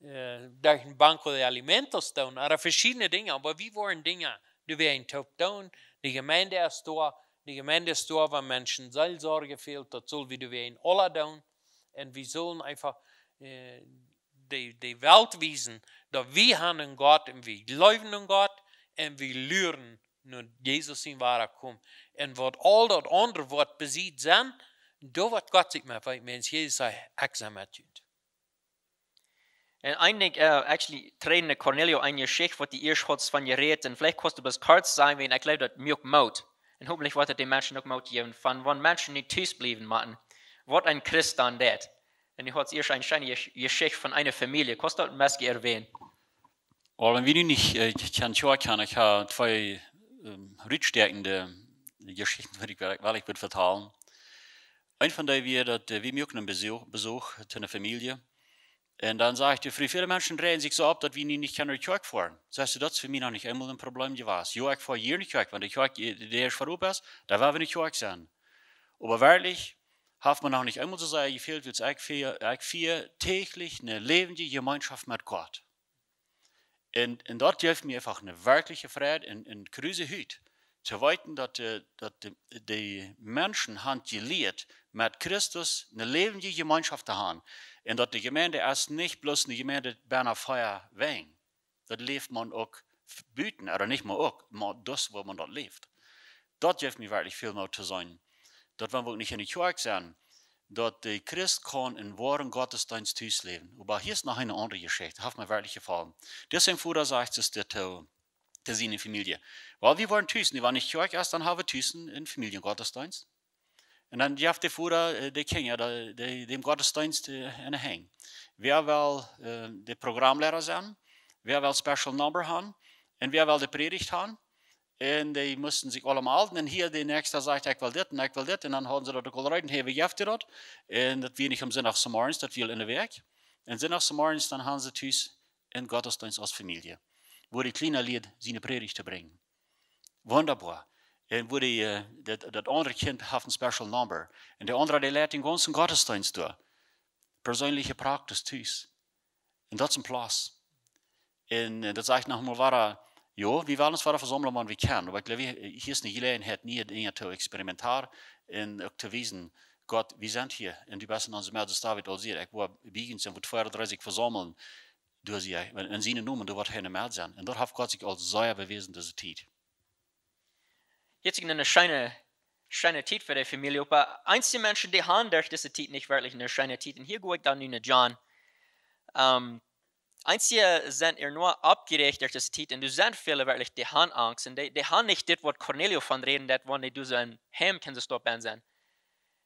durch den Bank oder Alimentos tun, oder verschiedene Dinge. Aber wir wollen Dinge, die wir in Top tun. Die Gemeinde ist da. Die Gemeinde ist da, wenn Menschen Seelsorge fehlt. Das soll wir in alle tun. Und wir sollen einfach die Welt wiesen, dass wir haben einen Gott und wir glauben an Gott und wir lernen nur Jesus in wahrer kommt. Und wat al dat andere wat bezit zijn, daar wordt Gott zich met wij mensen Jezus zei, ik zijn met u. En eindelijk, actually, trainen Cornelio een Geschichte, wat die eerst had van geredet, en vielleicht kostet es kurz sein, wenn ich glaube, dat mir auch maut. Und hoffentlich wird den Menschen auch maut geben, von wenn Menschen nicht thuis bleiben machen, was ein Christ dann das. Und ich hatte erst eine schöne Geschichte von einer Familie, kostet ein Meske erwähnen. Wenn wir nicht kann, ich habe zwei rückstärkende Geschichten, die ich würde vertalen. Ein von denen wir, dass wir mögen einen Besuch zu einer Familie. Und dann sagte ich, viele Menschen drehen sich so ab, dass wir nicht in die Kirche fahren. Sagst du, das ist für mich noch nicht einmal ein Problem gewesen. Ja, ich fahre hier in die Kirche, wenn die Kirche, der ist vorbei ist, da werden wir in die Kirche sein. Aber wirklich, hat man noch nicht einmal so sagen, gefehlt wird es für täglich eine lebende Gemeinschaft mit Gott. Und dort hilft mir einfach eine wirkliche Freude und grüße Hüt. Zu weiten, dass die Menschen haben gelehrt, mit Christus eine lebende Gemeinschaft zu haben. Und dass die Gemeinde erst nicht bloß eine Gemeinde Berner Feuer wegen. Das lebt man auch büten, oder nicht mal auch, das, wo man dort lebt. Dort hilft mir wirklich viel mehr zu sein. Dort, wenn wir nicht in die Kirche sind, dort der Christ kann in wahren Gottesdienst leben. Aber hier ist noch eine andere Geschichte, hat mir wirklich gefallen. Deswegen Vater sagt es der seine Familie. Weil wir waren Tüßen, die waren nicht Kirche, erst dann haben wir Tüßen in Familiengottesdienst. Und dann darf der Vater die Kinder dem Gottesdienst hängen. Wer will der Programmlehrer sein, wer will Special Number haben und wer will die Predigt haben. Und die mussten sich alle melden. Und hier der Nächste sagt, ich will das und ich will das. Und dann haben sie dort geredet, hey, wie jeft ihr das? Und das wir nicht am Sonntagmorgens, das wir in der Weg. Und Sonntagmorgens, dann haben sie Tüß in Gottesdienst als Familie. Wo die kleinen Lied seine Predigt bringen. Wunderbar. Und wo das andere Kind hat ein Special Number. Und der andere, der lehrt den ganzen Gottesdienst durch. Persönliche Praxis Tüß. Und das ist ein Platz. Und das sagt nochmal, ja, wir wollen uns weiter versammeln, wann wir können. Aber ich glaube, hier ist eine Gelegenheit, nie Dinge zu experimentieren und auch zu wissen, Gott, wir sind hier. Und die besten uns mehr, das David all sieht. Ich war biegen, sind wir 32 versammeln. Durch sie, in seinen Namen, da wird keine mehr sein. Und dort hat Gott sich als sehr bewiesen, diese Zeit. Jetzt ist eine schöne Zeit für die Familie. Aber einige Menschen, die haben durch diese Zeit nicht wirklich eine schöne Zeit. Und hier gehe ich dann in John. Einige sind nur abgeregt durch diese Zeit. Und du sind viele wirklich, die haben Angst. Und die haben nicht das, was Cornelio von reden, das, wenn die so ein Heim können stoppen sind.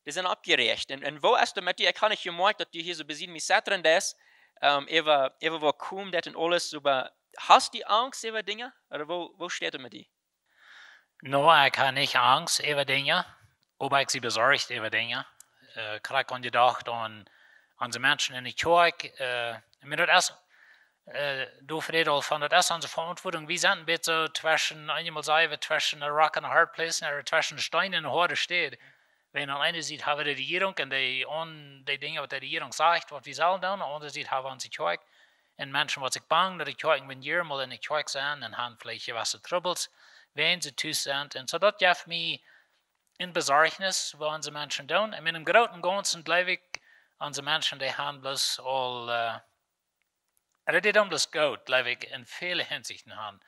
Die sind abgeregt. Und wo ist du mit dir? Ich kann nicht gemerkt, dass du hier so besiegen mich drin das. Eva wo kommt das und alles, aber hast du Angst über Dinge? Oder wo steht du mit dir? No, ich habe nicht Angst über Dinge, aber ich bin besorgt über Dinge. Ich habe gedacht an die Menschen in der Kirche. Du Friedel, von das ist unsere Verantwortung. Wir sind ein bisschen zwischen, einmal sagen wir, zwischen a rock and a hard place und zwischen Stein und harte steht. Wenn an einer Seite haben wir die Regierung und die Dinge, was die Regierung sagt, was wir sollen tun, an der anderen Seite haben wir unsere Kirche. Und Menschen, die sich bangen, dass die Kirche, wenn wir mal in der Kirche sind, und haben vielleicht gewisse Troubles, wenn sie zu sind. Und so das gibt mich in Besorgnis, was unsere Menschen tun. Und im Großen und Ganzen glaube ich, unsere Menschen, die haben bloß all, die tun bloß gut, glaube ich, in vielen Hinsichten haben,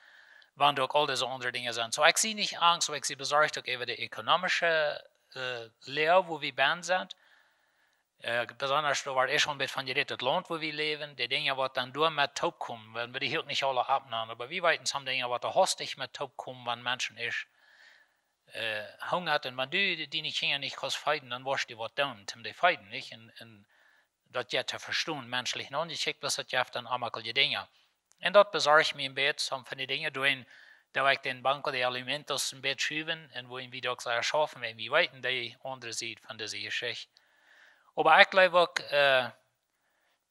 wann doch all diese anderen Dinge sind. So ich sehe nicht Angst, aber ich sehe besorgt über die ökonomische Lehre, wo wir Ben sind. Besonders, da war ich schon ein bisschen von geredet, Land, wo wir leben, die Dinge, die dann durch mit Taub kommen, wenn wir die hier nicht alle abnehmen. Aber wir weiten some Dinge, die hostig mit Taub kommen, wenn Menschen ist, hungert. Und wenn du die nicht hingehen, nicht kannst feiden, dann wirst du was tun, um die feiden, nicht? Und das ja zu verstehen, menschlich noch nicht, das hat ja dann einmal die Dinge. Und das besorgt mich ein bisschen, some von den Dingen, da ich den Bank der Alimentos ein bisschen schieben und wo ich wieder auch erschaffen, wenn wir weiten, die andere Seite von dieser Geschichte. Aber ich glaube auch,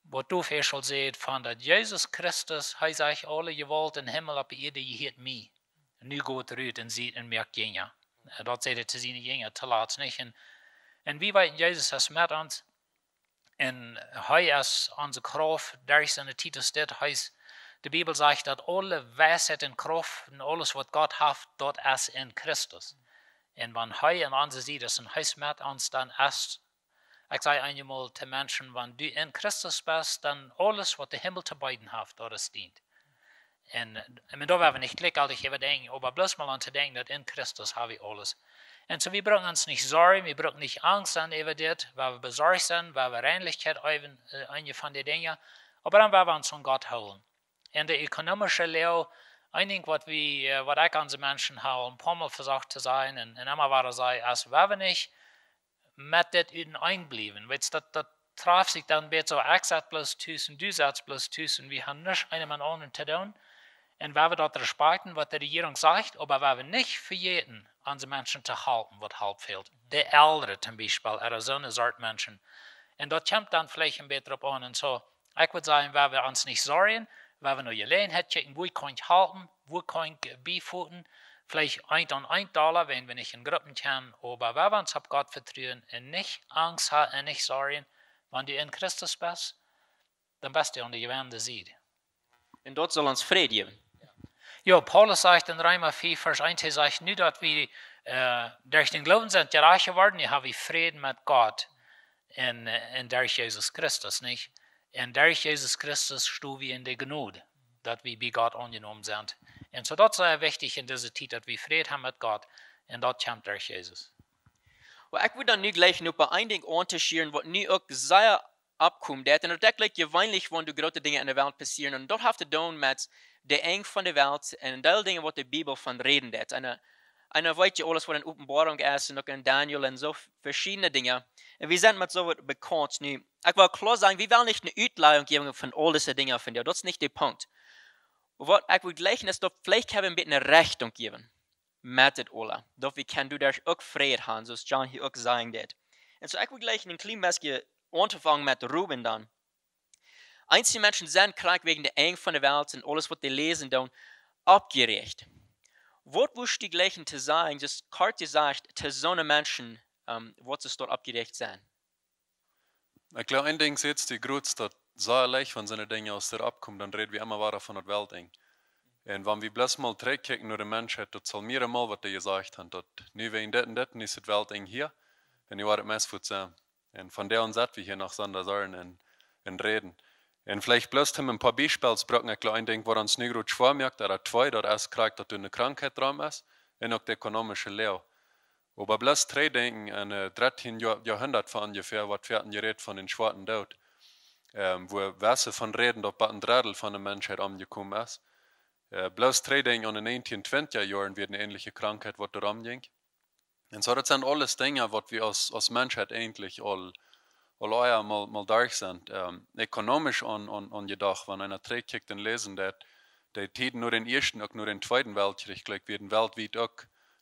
was du schon seht, von dass Jesus Christus, er sagt, alle Gewalt im Himmel auf Erde, ihr hört mich. Nu geht er und sieht und merkt Jünger. Das sagt er zu seinen Jüngern, zu laat nicht. Und wie weit Jesus ist mit uns, und er ist unsere Kraft, der ist in der Titel steht, heißt, die Bibel sagt, dass alle Weisheit und Kraft und alles, was Gott hat, dort ist in Christus. Und wenn er in uns sieht, und er ist mit uns, dann ist Ich sage einmal zu Menschen, wenn du in Christus bist, dann alles, was der Himmel zu beiden hat, das dient. Und da werden wir nicht gleichzeitig überdenken, aber bloß mal an zu denken, dass in Christus habe ich alles. Und so, wir brauchen uns nicht Sorge, wir brauchen nicht Angst an über das, weil wir besorgt sind, weil wir Reinlichkeit einige von den Dingen, aber dann werden wir uns von Gott holen. In der ökonomischen Lehre, einiges, was ich an die Menschen habe, ein paar Mal versucht zu sein, und immer war sagen, als wir nicht mit das einbleiben, weißt du, das traf sich dann besser, ich sag bloß tüßen, du sagst bloß tüßen, wir haben nicht einem an anderen zu tun. Und wenn wir dort respektieren, was die Regierung sagt, aber wenn wir nicht für jeden an die Menschen zu halten, was halb fehlt. Die Ältere zum Beispiel, oder so eine Sorte Menschen. Und dort kommt dann vielleicht ein bisschen drauf an. Und so, ich würde sagen, wenn wir uns nicht sorgen, wenn wir nur Gelegenheit checken, wo kann ich halten, wo kann ich beifügen, vielleicht $1, wenn wir nicht in Gruppen können, aber wenn wir uns auf Gott vertrauen und nicht Angst haben und nicht sorgen, wenn du in Christus bist, dann bist du an der gewähnten Seite. Und dort soll uns Frieden geben. Ja, Paulus sagt in Römer 4, Vers 1, er sagt nicht, dass wir durch den Glauben sind reich geworden, wir haben Frieden mit Gott in durch Jesus Christus, nicht? Und durch Jesus Christus stehen wir in der Gnade, dass wir bei Gott angenommen sind. Und so das ist sehr wichtig in dieser Zeit, dass wir Frieden haben mit Gott, und das kommt durch Jesus. Well, ich würde dann nu gleich noch bei ein Ding unterschieden, was nu auch sehr abkommt. Und das gleich gewöhnlich, wenn du große Dinge in der Welt passieren. Und das hat zu tun mit der Eng von der Welt und ein Teil Dinge, was die Bibel von reden hat. Eine weiß ja alles, was in Offenbarung ist und auch in Daniel und so verschiedene Dinge. Und wir sind mit so etwas bekannt. Nu, ich will klar sagen, wir wollen nicht eine Auslegung geben von all diese Dinge von dir. Das ist nicht der Punkt. Was ich will gleich ist, dass vielleicht haben wir ein bisschen eine Rechnung geben. Mit das alle. Dass wir können du das auch Frieden haben, so John hier auch sagen wird. Und so ich will gleich ein kleines bisschen anfangen mit Ruben dann. Einzelne Menschen sind krank wegen der Eng von der Welt und alles, was die lesen, dann abgeregt. Was würdest du gleich zu sagen, just kort gesagt, zu so einem Menschen, was ist dort abgeregt sein? Ich glaube, ein Ding ist jetzt die Grütze, dass so leicht von seinen Dingen aus der abkommt, dann reden wir immer weiter von der Welt eng. Und wenn wir bloß mal zurückkicken nur der Menschheit, das soll mir einmal, was er gesagt hat, dass nu wegen das und das ist die Welt eng hier, und ich war das meist gut zusammen. Und von der und sind wir hier nach Sondersäulen und reden. Und vielleicht bloß ein paar Beispiele brauchen, ich glaube, ein Ding, was uns nicht gut vormerkt, oder zwei, dass erst kriegt, dass du eine Krankheit dran ist, und auch die ökonomische Lehre. Aber bloß drei denken, in 13. Jahrhundert von ungefähr, was werden geredet von den schwarzen Tod, wo Wässer von reden, dass ein Drittel von der Menschheit umgekommen ist. Bloß drei denken, an den 19, 20 Jahren wird eine ähnliche Krankheit, was da rumging. Und so, das sind alles Dinge, was wir als Menschheit eigentlich mal durch sind. Ökonomisch angedacht, wenn einer trägt und lesen, die Tiden nur den ersten und nur den zweiten Weltkrieg, gleich werden weltweit auch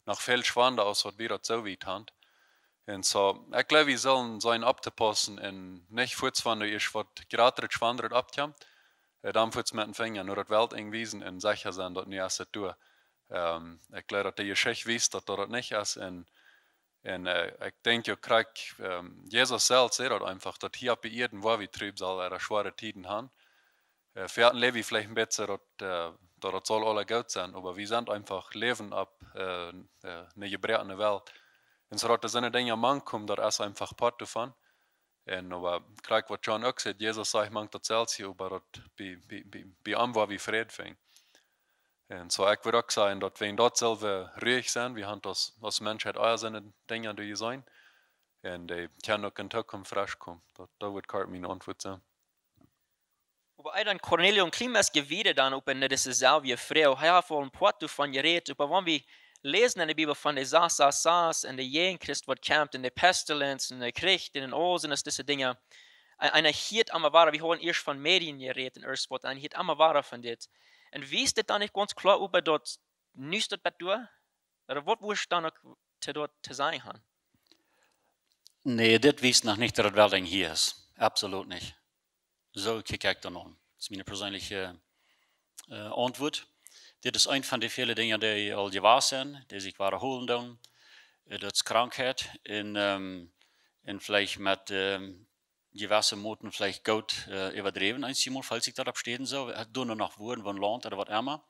noch viel schwander aus, was wir so weit haben. Und so, ich glaube, wir sollen sein abzupassen und nicht fortzuwandern, ist, was gerade schwander abkommt, dann wird es mit den Fingern, nur das Welt eng wiesen und sicher sein, dass nicht erst tun. Ich glaube, dass die Geschichte weiß, dass das nicht ist. Und ich denke, Jesus selbst sagt einfach, dass hier bei Erden, wo wir trüb soll, schwere Tiden haben. Wir leben vielleicht ein bisschen, dass das soll alle gut sein, aber wir sind einfach leben ab eine gebrätene Welt. Und so, dass das eine Dinge mankommt, das ist einfach Part davon. Und aber, krieg, was John auch sagt, Jesus sagt, man das selbst hier, aber das bei einem, wo wir Frieden finden. Und so, ich würde auch sagen, dass wir dort selber ruhig sind, wir haben das als Menschheit auch seine Dinge, die sein. Und die können auch in Zukunft frisch kommen. Da wird gerade meine Antwort sein. Aber dann Cornelio und Klimas gewählt dann, ob in diese selbe Frau, er hat wohl ein Port davon geredet, aber wenn wir lesen in der Bibel von der Saas und der Jägenchrist, was kämpft, in der Pestilenz, in der Krieg, in den Osen, diese Dinge. Einer hielt am Wara, wir haben erst von Medien geredet, in Erstwort, einer hielt am Wara von das. Und wie ist das dann nicht ganz klar, ob dort nicht das durch? Oder was würdest du dann noch dort zu sagen haben? Nee, das wisst noch nicht, dass das Welt hier ist. Absolut nicht. So kicke ich dann an. Das ist meine persönliche Antwort. Das ist ein von den vielen Dingen, die al gewahr sind, die sich wiederholen dann. Das ist Krankheit und vielleicht mit gewissen Moten vielleicht gut übertrieben, einmal, falls ich darauf stehen soll. Du nur noch Wurden von Land oder was immer.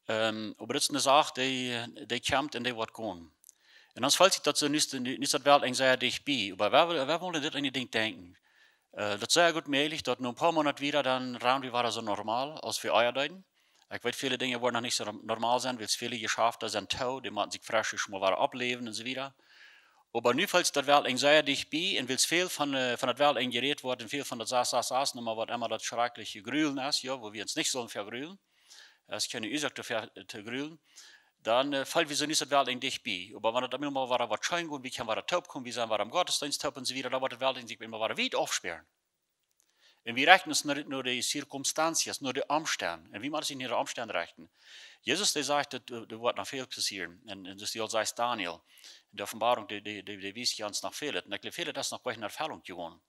Aber das ist eine Sache, die kommt und die wird gehen. En dan valt zich dat ze niet dat wel eng zei dichtbij. Maar wij willen dit aan ding denken. Dat zei goed mogelijk dat nu een paar maanden weer dan ruim die waren zo normaal als we Eierdeuten. Ik weet, viele dingen worden nog niet zo normaal zijn, weil viele Geschäfte sind tau, die moeten zich frisch schon mal ableben und so weiter. Aber nu fällt das wel eng sehr dichtbij en will viel von das Welt eng geredet worden, viel von das Saas nochmal, was immer das schreckliche Grühlen ist, ja, wo wir uns nicht sollen vergrühlen. Es keine Ursache dafür zu grühlen. Dann fällt wir so nicht das Welt eng dichtbij. Aber wenn das immer mal war, was schein gehen, wie kann wir taub kommen, wie sind wir am Gottesdienst taub und so weiter, da wird das Welt eng sich immer weit aufsperren. Und wir rechnen es nur die Circumstanzen, nur die Umstände. Und wie man es in ihre Umstände rechnen. Jesus, der sagt, da wird noch viel passieren. Und das ist als Daniel. In der Offenbarung, die wies uns noch viel. Und ich glaube, das ist noch gleich eine Erfüllung geworden.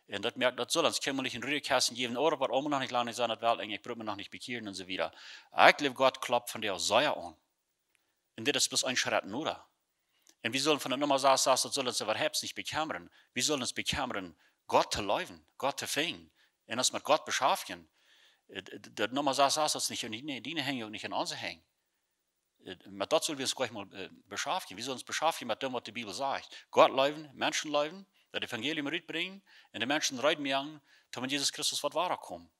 Und das merkt, das soll uns, können wir nicht in Rührkassen geben, oder was auch noch nicht lange sein, das Welt, ich brauche mich noch nicht bekehren und so weiter. Ich glaube, Gott klopft von der Säue an. Und das ist bloß ein Schritt nur. Und wir sollen von der Nummer sagen, das soll uns überhaupt nicht bekämmern. Wir sollen uns bekämmern, Gott zu leuven, Gott zu fingen. Und das mit Gott beschäftigen. Das Nummer sagt, das uns nicht in die hängen und nicht in uns hängen. Mit das sollen wir uns gleich mal beschäftigen. Wir sollen uns beschäftigen mit dem, was die Bibel sagt. Gott leuven, Menschen leuven, das Evangelium mitbringen und die Menschen reiten mir an, damit Jesus Christus was wahrer kommt.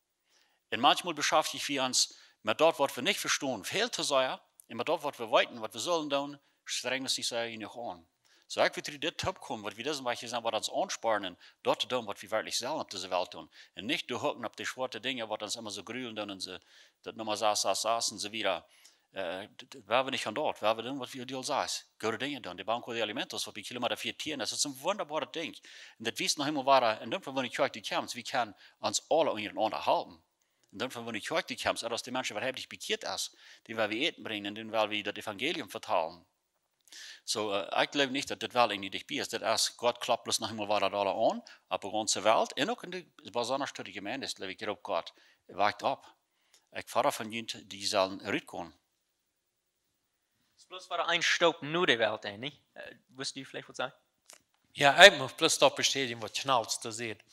Und manchmal beschäftigen wir uns mit das, was wir nicht verstehen, viel zu sehr, und mit das, was wir wollten, was wir sollen tun, strengen wir sich nicht an. So ich will dir das kommen, was wir diesen Bereich sagen, was uns ansparen, dort zu tun, was wir wirklich selber auf dieser Welt tun. Und nicht zu hocken auf die schwarzen Dinge, was uns immer so grühlen tun und so, das nochmal saß und so wieder. Wer wir nicht an dort, wer wir tun, was wir dir sagen. Gute Dinge tun, die Banco de Alimentos, was wir Kilometer 4 Tieren, das ist ein wunderbares Ding. Und das wissen noch immer weiter, und dann, wenn ich heute komme, wir können uns alle unterhalten. Und dann, wenn ich heute komme, dass die Menschen überhaupt nicht bekehrt ist, die wir eten bringen, und dann wir das Evangelium verteilen. So, ich glaube nicht, dass das Welt irgendwie dicht ist. Das ist, Gott klappt bloß noch immer weiter alle an, auf der ganzen Welt. Und auch in der besonders die Gemeinde, glaube ich, glaube Gott wacht ab. Ich fahre von ihnen, die sollen rüberkommen. Es ist bloß war ein Staub nur der Welt, nicht? Wirst du vielleicht was sagen? Ja, ich muss bloß da bestätigen, was Schnalz da sieht.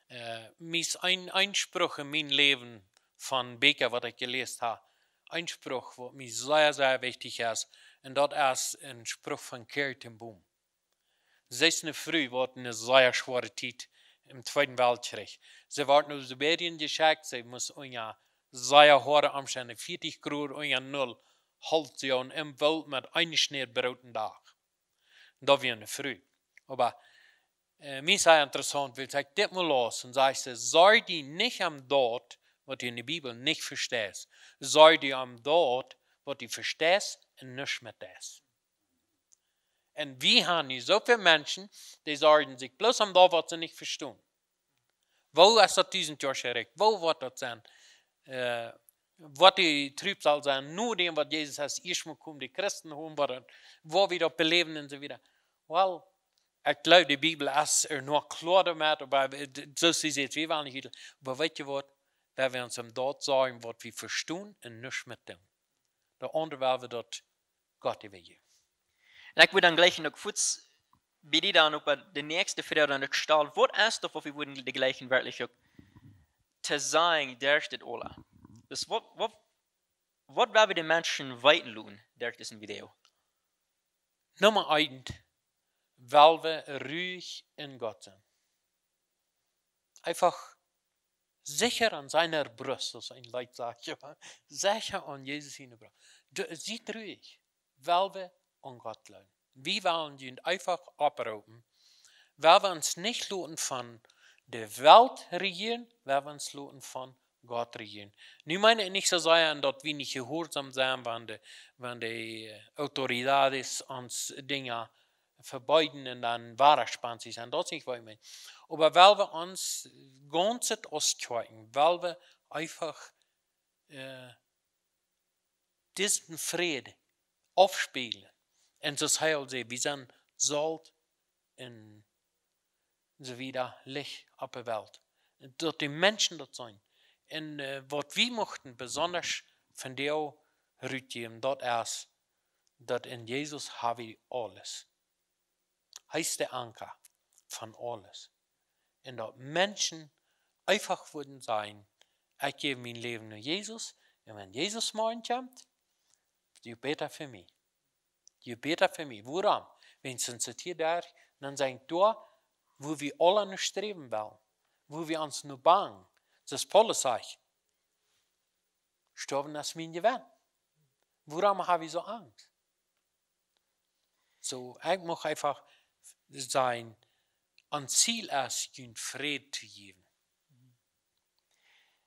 Ein Einspruch in meinem Leben von Becker, was ich gelesen habe, ein Spruch, was mir sehr, sehr wichtig ist, und das ist ein Spruch von Kirtenboom. 16 Früh war eine sehr schwere Zeit im Zweiten Weltkrieg. Sie waren aus Sibirien geschickt, sie mussten eine sehr harte Umstände, 40 Grad und 0, halt sie an im Wald mit eingeschnitten Tag. Da war eine Früh. Aber mir ist sehr interessant, weil ich das mal los und sage, sei die nicht am Dort, was du in der Bibel nicht verstehst. Sei die am Dort, was du verstehst und nicht mit das. Und wir haben hier so viele Menschen, die sagen sich bloß am Dort, was sie nicht verstehen. Wo ist das 1000 Jahre gerecht? Wo wird das sein? Was die Trübsal sein? Nur dem, was Jesus als erstmal kommt, die Christen haben, wo wir das beleben und so weiter. Well, ich glaube, die Bibel ist noch klar damit, aber so sie jetzt, wir wollen nicht. Aber weißt du was? Wenn wir uns am Dort sagen, was wir verstehen und nicht mit dem. Der andere, weil wir dort Gott übergeben. En ik wil dan gleich nog voets bij die dan op de nächste Frage aan het stal. Wat is dat of we worden de gleichen wirklich ook te zijn durch dit alle? Dus wat werden we de mensen weten doen durch diesen Video? Nummer 1, weil wir ruhig in Gott sind. Einfach sicher an seiner Brust, als ein Leid sagt, ja, sicher an Jesus in der Brust. Seid ruhig, weil wir an Gott glauben. Wir wollen ihn einfach abrufen, weil wir uns nicht lassen von der Welt regieren, weil wir uns lassen von Gott regieren. Nu meine ich nicht so sehr, dass wir nicht gehorsam sind, wenn die Autoridades uns Dinge verbeiden und dann wahrspannt sind. Das ist nicht, was ich meine. Aber weil wir uns ganz ausstrecken, weil wir einfach diesen Frieden aufspielen. Und das heißt, wir sind Salz und so wieder Licht auf der Welt. Dass die Menschen dort sind. Und was wir möchten besonders von dir rüttigen, das ist, dass in Jesus habe ich alles. Heißt der Anker von alles. Und dass Menschen einfach würden sein, ich gebe mein Leben nur Jesus, und wenn Jesus morgen kommt, du beter für mich. Du beter für mich. Warum? Wenn sind sie hier da, dann sagen da, wo wir alle nur streben wollen, wo wir uns nur bangen. Das Paulus sagt, sterben ist mein Gewinn. Warum habe ich so Angst? So, ich muss einfach sein, ein Ziel ist, ihnen Frieden zu geben.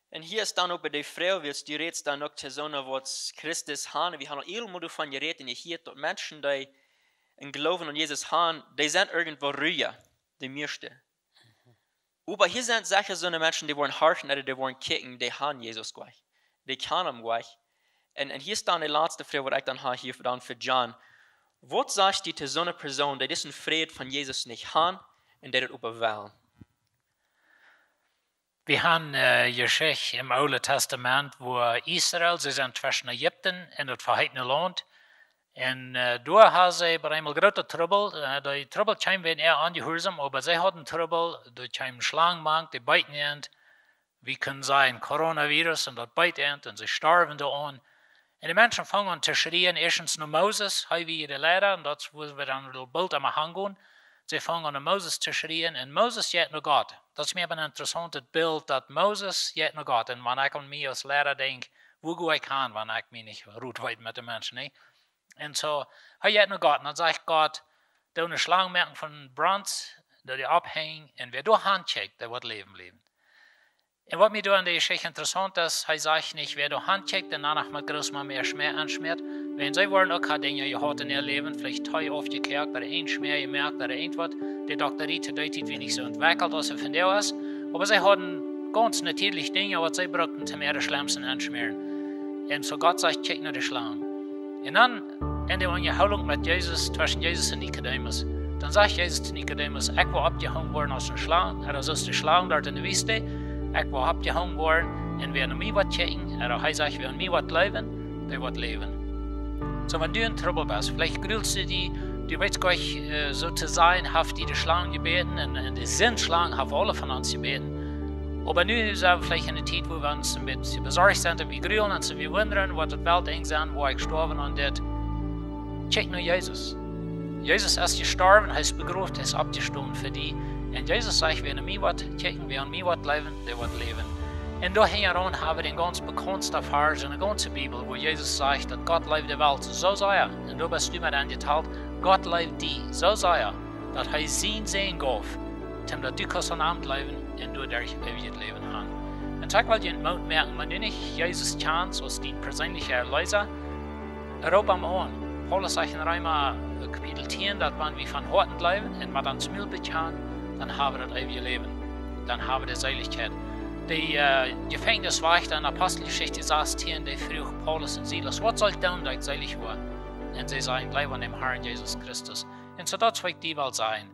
En hier is dan ook bij de vrouw, wil je reeds dan ook te zonen wat Christus gaan. We gaan al heel veel van je reden. Je hier tot mensen die in geloven aan Jezus gaan, die zijn irgendwo ruier, de meeste. Aber hier sind solche so Menschen, die wollen horchen oder die wollen kicken, die haben Jesus gleich. Die kennen ihn gleich. Und hier ist dann die letzte Frage, die ich dann habe hier dann für John. Was sagst du zu so einer Person, die diesen Frieden von Jesus nicht haben und die das überwählen? Wir haben Geschichte im Alten Testament, wo Israel, sie sind zwischen Ägypten und das verheißene Land. Und da haben sie bei einem großen Trouble, die Trouble kam wenn angehorsam, aber sie hatten Trouble, da kam Schlangenbank, die beiten ihn, wie können sagen, Koronavirus und das beiten und sie starben da an. Und die Menschen fangen an zu schreien, erstens nur Moses, wie der Lehrer, und das wo wir dann ein Bild am Hang. Sie fangen an Moses zu schreien, und Moses geht nur Gott. Das ist mir ein interessantes Bild, dass Moses geht nur Gott. Und wenn ich an mich als Lehrer denke, wo gehe ich hin, wenn ich mich nicht rutweit mit den Menschen, nicht? Und so, er geht nur Gott. Und dann sagt Gott, du eine Schlange merken von Brand, die abhängen, und wer da handcheckt, der wird leben. Und was mir da an der Geschichte interessant ist, er sagt nicht, wer da handcheckt, und danach mit groß mal mehr Schmerz anschmiert. Wenn sie wollen auch Dinge, die heute in ihr Leben, vielleicht teuer aufgekehrt, oder ein Schmerz gemerkt, oder irgendwas, die Doktorie zu deutet, wie nicht so entwickelt, als sie von der ist. Aber sie hatten ganz natürlich Dinge, was sie brauchten, zum ihre Schlimmsten anschmieren. Und so Gott sagt, check nur die Schlange. Und dann, in der Unterhaltung mit Jesus, zwischen Jesus und Nikodemus, dann sagt Jesus zu Nikodemus, ich will abgehangen worden aus den Schlangen, oder aus der Schlange dort in der Wüste, ich will abgehangen worden, und wer an mich was checken, oder er sagt, wer an mich was leben, der wird leben. So, wenn du in Trouble bist, vielleicht grühlst du die, du weißt gar nicht, so zu sein, haft die Schlangen gebeten, und die sind Schlangen, haben alle von uns gebeten. Aber nu ist es vielleicht eine Zeit, wo wir uns ein bisschen besorgt sind, und wir grühlen und wir wundern, was das Welt eng sind, wo ich gestorben und das. Check nur Jesus. Jesus ist gestorben, er ist begraben, er ist abgestorben für die. Und Jesus sagt, wer an mich was checken, wer an mich was leben, der wird leben. Und daher haben wir den ganz bekannten Vers in der ganzen Bibel, wo Jesus sagt, dass Gott liebt die Welt, so sei er. Und da bist du mit angeteilt, Gott liebt die, so sei er, dass er sein Sehen gab, damit du kannst an Abend leben und du durch ewiges Leben haben. Und ich will dir merken, wenn du nicht Jesus kennst als dein persönlicher Erlöser, ruf ihm an. Paulus sagt in Römer Kapitel 10, dass wenn wir von Horten leben und mit uns Müll bekennen, dann haben wir das ewige Leben. Dann haben wir die Seligkeit. Die Gefängniswächter in der Apostelgeschichte saßen hier und die fragten Paulus und Silas, was soll ich tun, dass ich selig war? Und sie sagen, bleib an dem Herrn Jesus Christus. Und so das wird die Welt sein.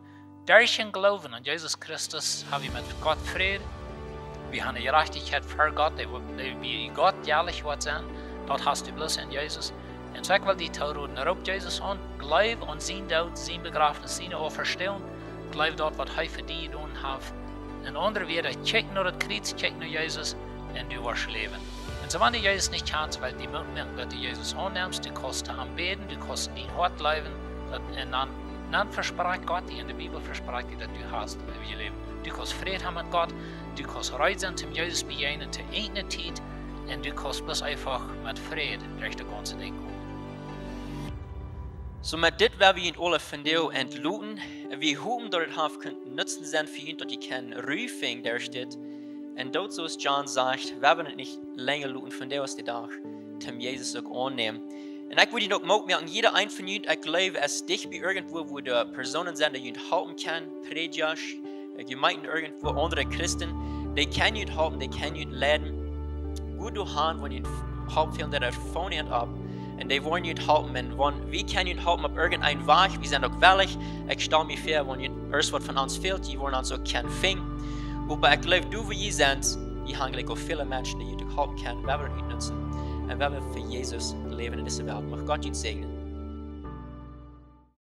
Durch den Glauben an Jesus Christus haben wir mit Gott Frieden. Wir haben eine Gerechtigkeit für Gott, wie Gott jährlich wird sein. Dort hast du bloß in Jesus. Und so ich will die Tauroden, ruf Jesus an, glaub an sein Tod, sein Begräbnis, seine Auferstehung. Glaub dort, was er für dich tun hat. Und andere wieder, check nur das Kreuz, check nur Jesus, und du wirst leben. Und so wenn du Jesus nicht kannst, weil die merken, dass du Jesus annimmst, du kannst am Beten, du kannst dein Hort leben, und dann verspricht Gott dir in der Bibel, verspricht dir, dass du hast, wie leben. Du kannst Frieden haben mit Gott, du kannst reisen zum Jesus begegnen, zu einer Zeit, und du kannst bloß einfach mit Frieden durch das ganze Ding gehen. So met dit waar we in alle van jou entlooten, we hopen dat het heeft kunt nutzen zijn voor je, dat je kan rufen daar staat. En dat zoals John zegt, we hebben het niet langer looten van jou als die dag, om Jezus ook aannemen. En ik wil je ook merken, jeder een van jullie, ik geloof, als dich bij irgendwo, wo de personen zijn die je helpen kan, predikers, gemeenten irgendwo, andere Christen, die kan je helpen, die kan je leiden. Goed doorgaan, wanneer je helpt veel dat er van je ab. En die wollen je helpen. En wie kan je helpen op irgendein Weg? We zijn ook willig. Ik stel me voor, wanneer er wat van ons fehlt, die wollen ons ook kunnen vinden. Maar ik geloof, du wie je bent, je hangt ook viele mensen die je helpen kan. We hebben het uitnutzen. En we hebben voor Jezus leven in deze wereld. Mag God je zegenen.